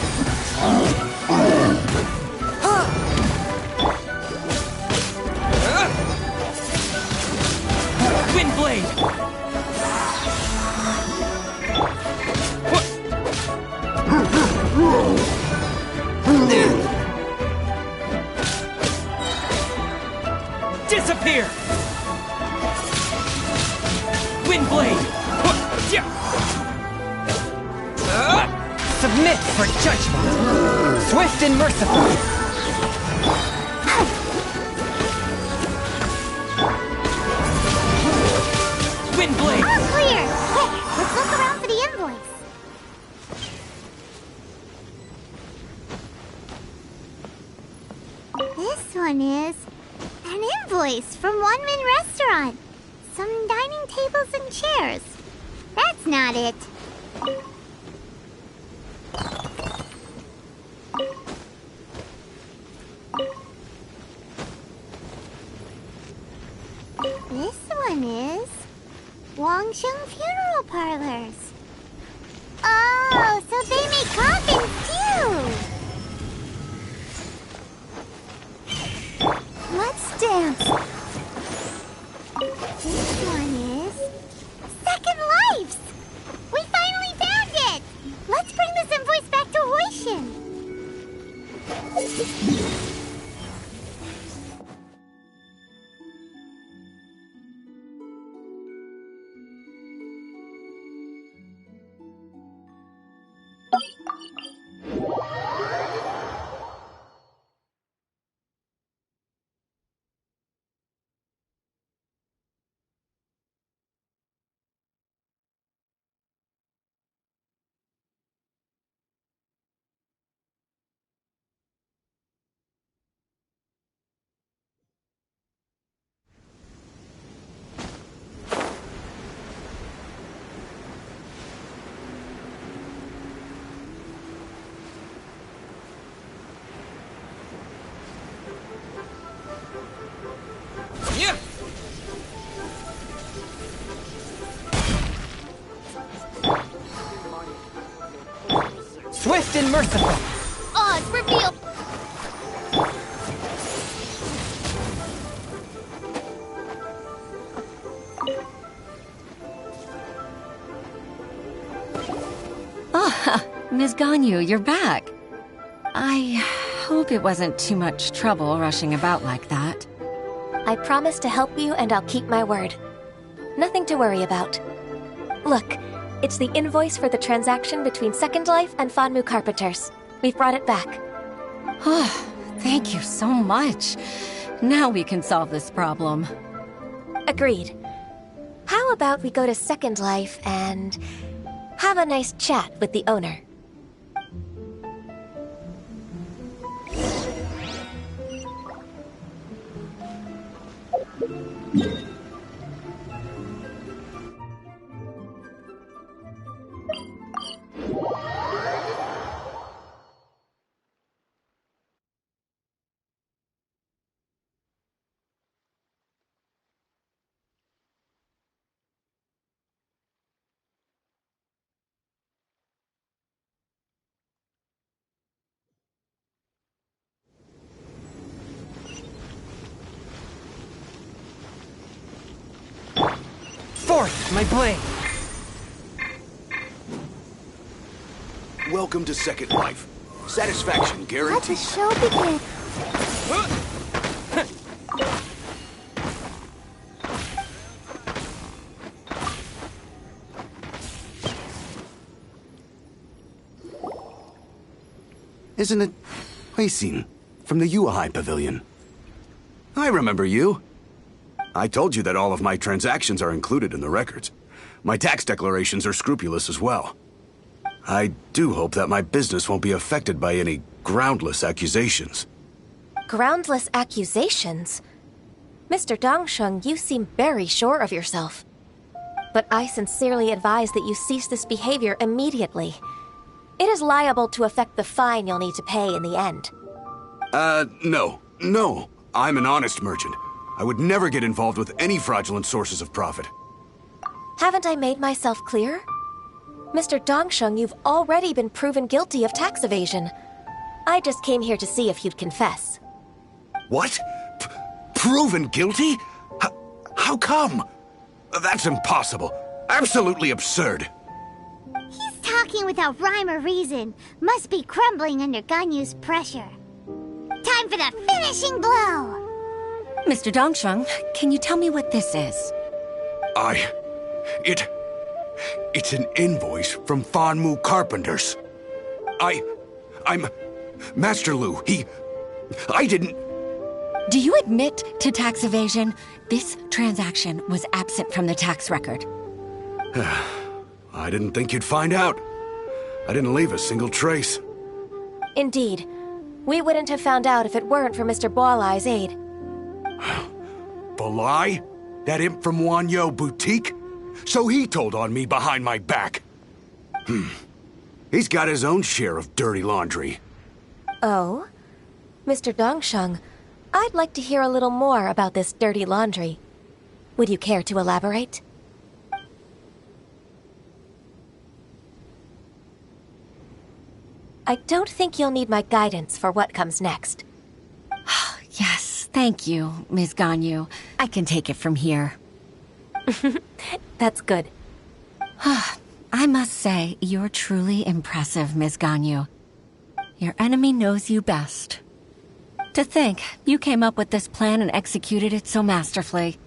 Wind blade! Disappear! Wind blade! Submit for judgment! Swift and merciful! Wind blade! All clear! Quick, let's look around for the invoice. is an invoice from One Min Restaurant. Some dining tables and chairs. That's not it. This one is Wangsheng Funeral Parlors. Oh, so they make coffins too! Let's dance! This one is Second Lives! We finally found it! Let's bring this invoice back to Hoishin! Swift and merciful. Oz, reveal. Ah, Ms. Ganyu, you're back. I hope it wasn't too much trouble rushing about like that. I promise to help you and I'll keep my word. Nothing to worry about. Look, it's the invoice for the transaction between Second Life and Fanmu Carpenters. We've brought it back. Oh, thank you so much. Now we can solve this problem. Agreed. How about we go to Second Life and have a nice chat with the owner? Forth, my blade. Welcome to Second Life. Satisfaction guaranteed. Let the show begin. Isn't it Huixin from the Yuehai Pavilion? I remember you. I told you that all of my transactions are included in the records. My tax declarations are scrupulous as well. I do hope that my business won't be affected by any groundless accusations. Groundless accusations? Mr. Dongsheng, you seem very sure of yourself. But I sincerely advise that you cease this behavior immediately. It is liable to affect the fine you'll need to pay in the end. No. I'm an honest merchant. I would never get involved with any fraudulent sources of profit. Haven't I made myself clear? Mr. Dongsheng, you've already been proven guilty of tax evasion. I just came here to see if you'd confess. What? Proven guilty? How come? That's impossible. Absolutely absurd. He's talking without rhyme or reason. Must be crumbling under Ganyu's pressure. Time for the finishing blow! Mr. Dongsheng, can you tell me what this is? It's an invoice from Fanmu Carpenters. I'm Master Lu. I didn't... Do you admit to tax evasion? This transaction was absent from the tax record. I didn't think you'd find out. I didn't leave a single trace. Indeed. We wouldn't have found out if it weren't for Mr. Boalai's aid. The lie? That imp from Wanyo Boutique? So he told on me behind my back. He's got his own share of dirty laundry. Oh? Mr. Dongsheng, I'd like to hear a little more about this dirty laundry. Would you care to elaborate? I don't think you'll need my guidance for what comes next. Yes, thank you, Ms. Ganyu. I can take it from here. That's good. I must say, you're truly impressive, Ms. Ganyu. Your enemy knows you best. To think, you came up with this plan and executed it so masterfully.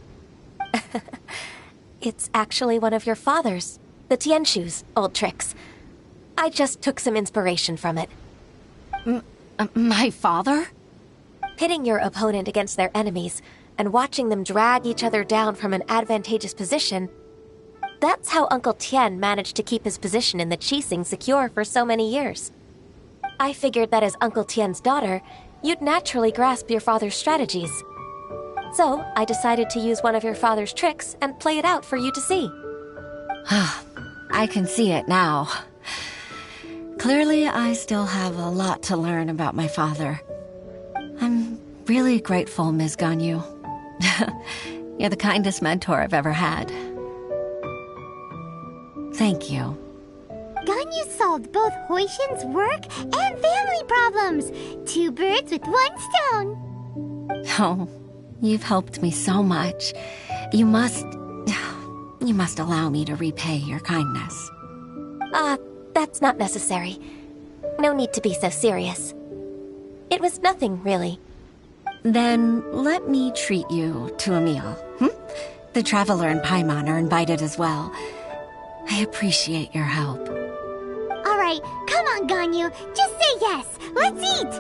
It's actually one of your father's, the Tianshu's, old tricks. I just took some inspiration from it. My father? Pitting your opponent against their enemies and watching them drag each other down from an advantageous position. That's how Uncle Tien managed to keep his position in the Qixing secure for so many years. I figured that as Uncle Tien's daughter, you'd naturally grasp your father's strategies. So, I decided to use one of your father's tricks and play it out for you to see. I can see it now. Clearly, I still have a lot to learn about my father. I'm really grateful, Ms. Ganyu. You're the kindest mentor I've ever had. Thank you. Ganyu solved both Huixin's work and family problems. 2 birds with 1 stone. Oh, you've helped me so much. You must allow me to repay your kindness. That's not necessary. No need to be so serious. It was nothing, really. Then let me treat you to a meal. The Traveler and Paimon are invited as well. I appreciate your help. All right, come on, Ganyu. Just say yes. Let's eat.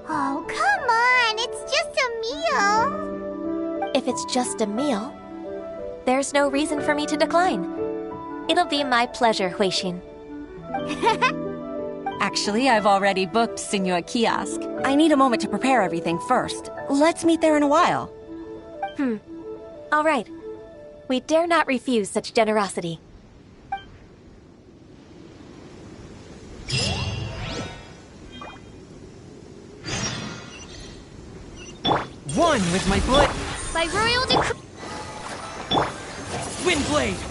Oh, come on. It's just a meal. If it's just a meal, there's no reason for me to decline. It'll be my pleasure, Huixin. Actually, I've already booked Senua Kiosk. I need a moment to prepare everything first. Let's meet there in a while. All right. We dare not refuse such generosity. One with my blood. By royal decree. Windblade!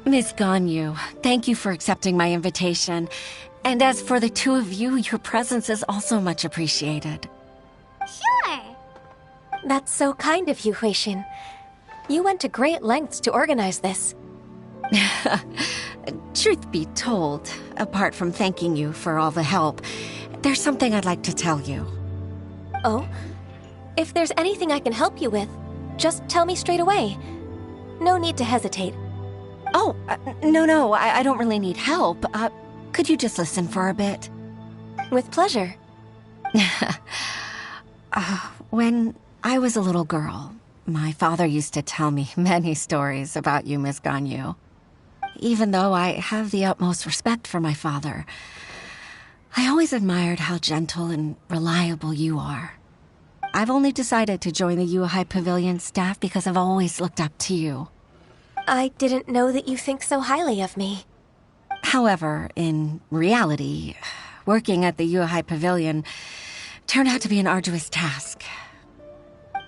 Miss Ganyu, thank you for accepting my invitation. And as for the 2 of you, your presence is also much appreciated. Sure. That's so kind of you, Huixin. You went to great lengths to organize this. Truth be told, apart from thanking you for all the help, there's something I'd like to tell you. Oh? If there's anything I can help you with, just tell me straight away. No need to hesitate. Oh, no, I don't really need help. Could you just listen for a bit? With pleasure. When I was a little girl, my father used to tell me many stories about you, Miss Ganyu. Even though I have the utmost respect for my father, I always admired how gentle and reliable you are. I've only decided to join the Yuhai Pavilion staff because I've always looked up to you. I didn't know that you think so highly of me. However, in reality, working at the Yuhai Pavilion turned out to be an arduous task.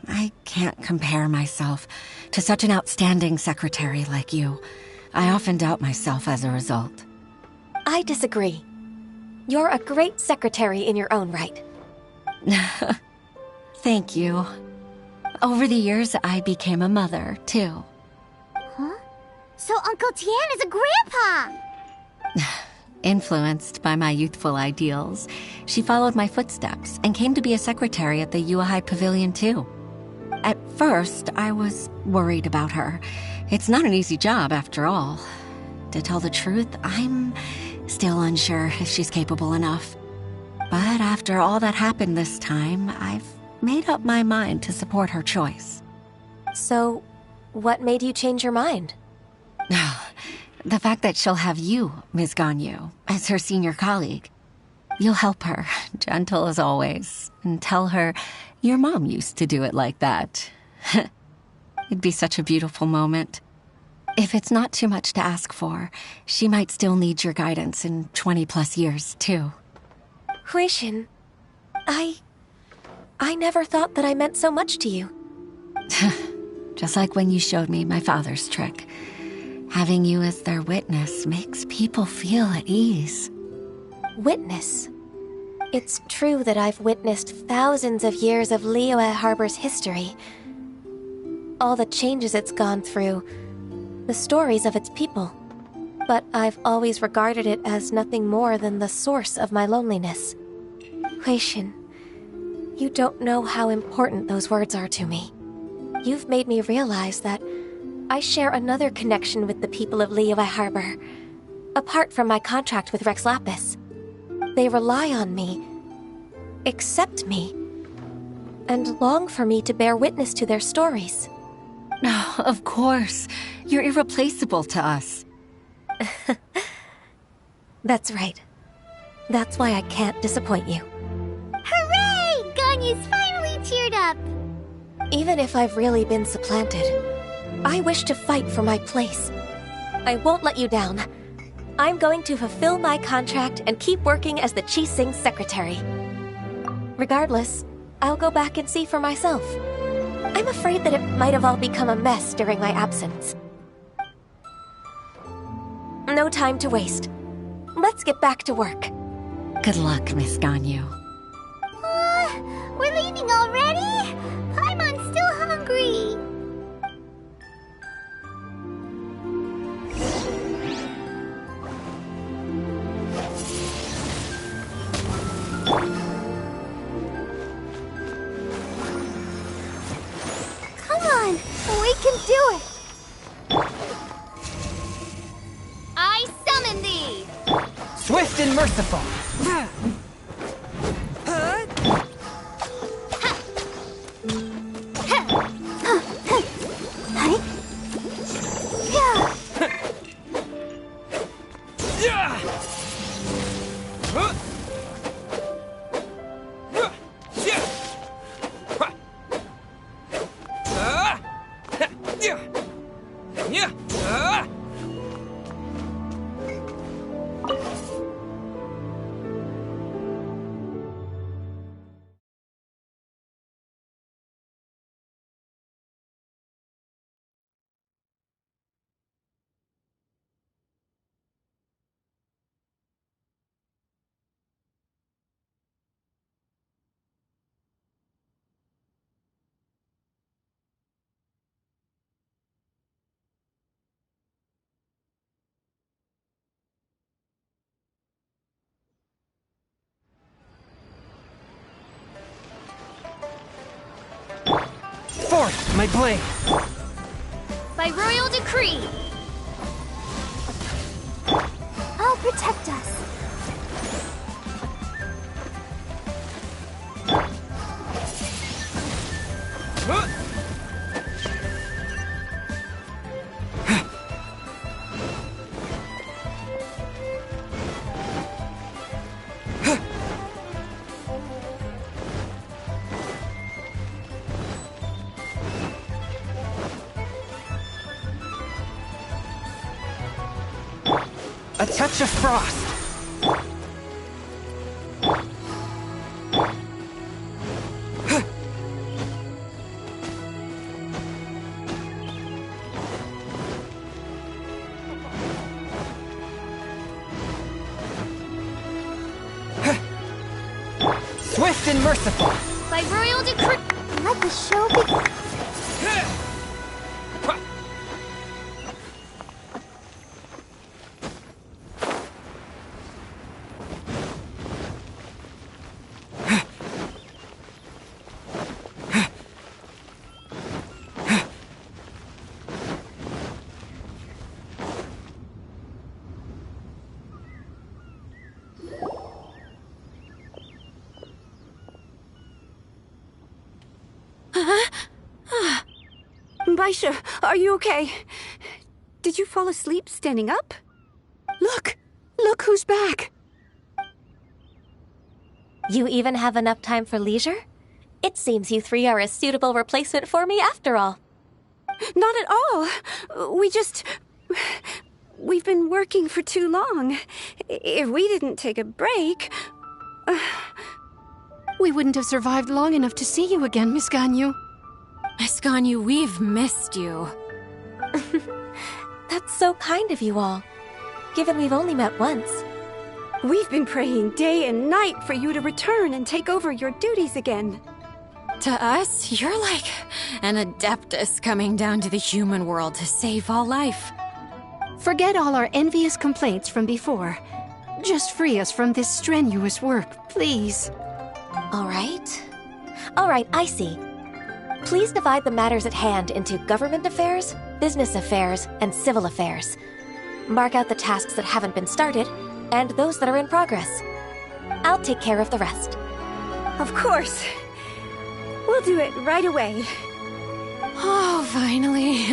I can't compare myself to such an outstanding secretary like you. I often doubt myself as a result. I disagree. You're a great secretary in your own right. Thank you. Over the years, I became a mother, too. Huh? So Uncle Tian is a grandpa! Influenced by my youthful ideals, she followed my footsteps and came to be a secretary at the Yuhai Pavilion, too. At first, I was worried about her. It's not an easy job, after all. To tell the truth, I'm still unsure if she's capable enough. But after all that happened this time, I've made up my mind to support her choice. So, what made you change your mind? The fact that she'll have you, Ms. Ganyu, as her senior colleague. You'll help her, gentle as always, and tell her your mom used to do it like that. It'd be such a beautiful moment. If it's not too much to ask for, she might still need your guidance in 20+ years, too. Huixin, I never thought that I meant so much to you. Just like when you showed me my father's trick. Having you as their witness makes people feel at ease. Witness? It's true that I've witnessed thousands of years of Liyue Harbor's history. All the changes it's gone through, the stories of its people. But I've always regarded it as nothing more than the source of my loneliness. Huixin, you don't know how important those words are to me. You've made me realize that I share another connection with the people of Liyue Harbor, apart from my contract with Rex Lapis. They rely on me, accept me, and long for me to bear witness to their stories. Oh, of course. You're irreplaceable to us. That's right. That's why I can't disappoint you. Hooray! Ganyu's finally cheered up! Even if I've really been supplanted, I wish to fight for my place. I won't let you down. I'm going to fulfill my contract and keep working as the Qixing secretary. Regardless, I'll go back and see for myself. I'm afraid that it might have all become a mess during my absence. No time to waste. Let's get back to work. Good luck, Miss Ganyu. We're leaving already? Paimon's still hungry. Come on, we can do it. I summon thee! Swift and merciful. Forth, my blade! By royal decree! I'll protect us. A touch of frost. Swift and merciful. By royal decree. Let the show begin. Baisha, are you okay? Did you fall asleep standing up? Look! Look who's back! You even have enough time for leisure? It seems you three are a suitable replacement for me after all. Not at all. We've been working for too long. If we didn't take a break... We wouldn't have survived long enough to see you again, Miss Ganyu. Miss Ganyu, we've missed you. That's so kind of you all, given we've only met once. We've been praying day and night for you to return and take over your duties again. To us, you're like an adeptus coming down to the human world to save all life. Forget all our envious complaints from before. Just free us from this strenuous work, please. All right, I see. Please divide the matters at hand into government affairs, business affairs, and civil affairs. Mark out the tasks that haven't been started, and those that are in progress. I'll take care of the rest. Of course. We'll do it right away. Oh, finally.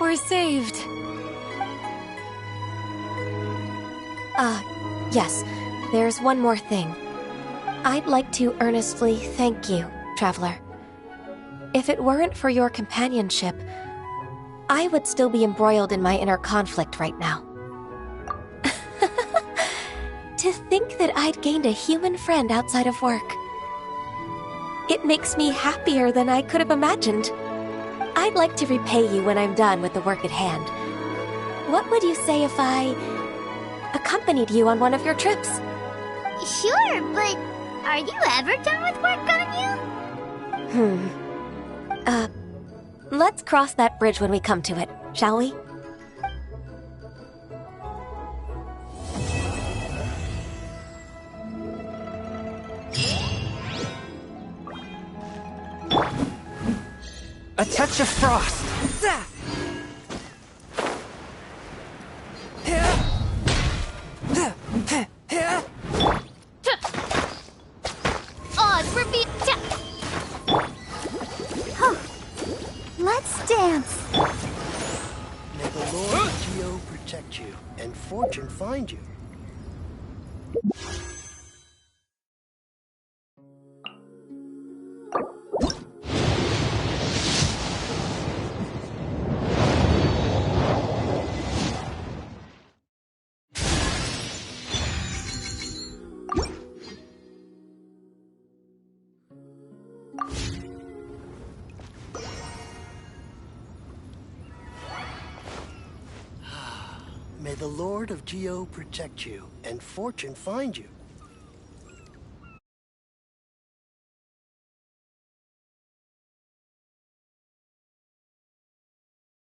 We're saved. Yes. There's one more thing. I'd like to earnestly thank you, Traveler. If it weren't for your companionship, I would still be embroiled in my inner conflict right now. To think that I'd gained a human friend outside of work. It makes me happier than I could have imagined. I'd like to repay you when I'm done with the work at hand. What would you say if I accompanied you on one of your trips? Sure, but are you ever done with work, Ganyu? Let's cross that bridge when we come to it, shall we? A touch of frost. Odds reveal. Let's dance. May the Lord Geo protect you and fortune find you. May the Lord of Geo protect you and fortune find you.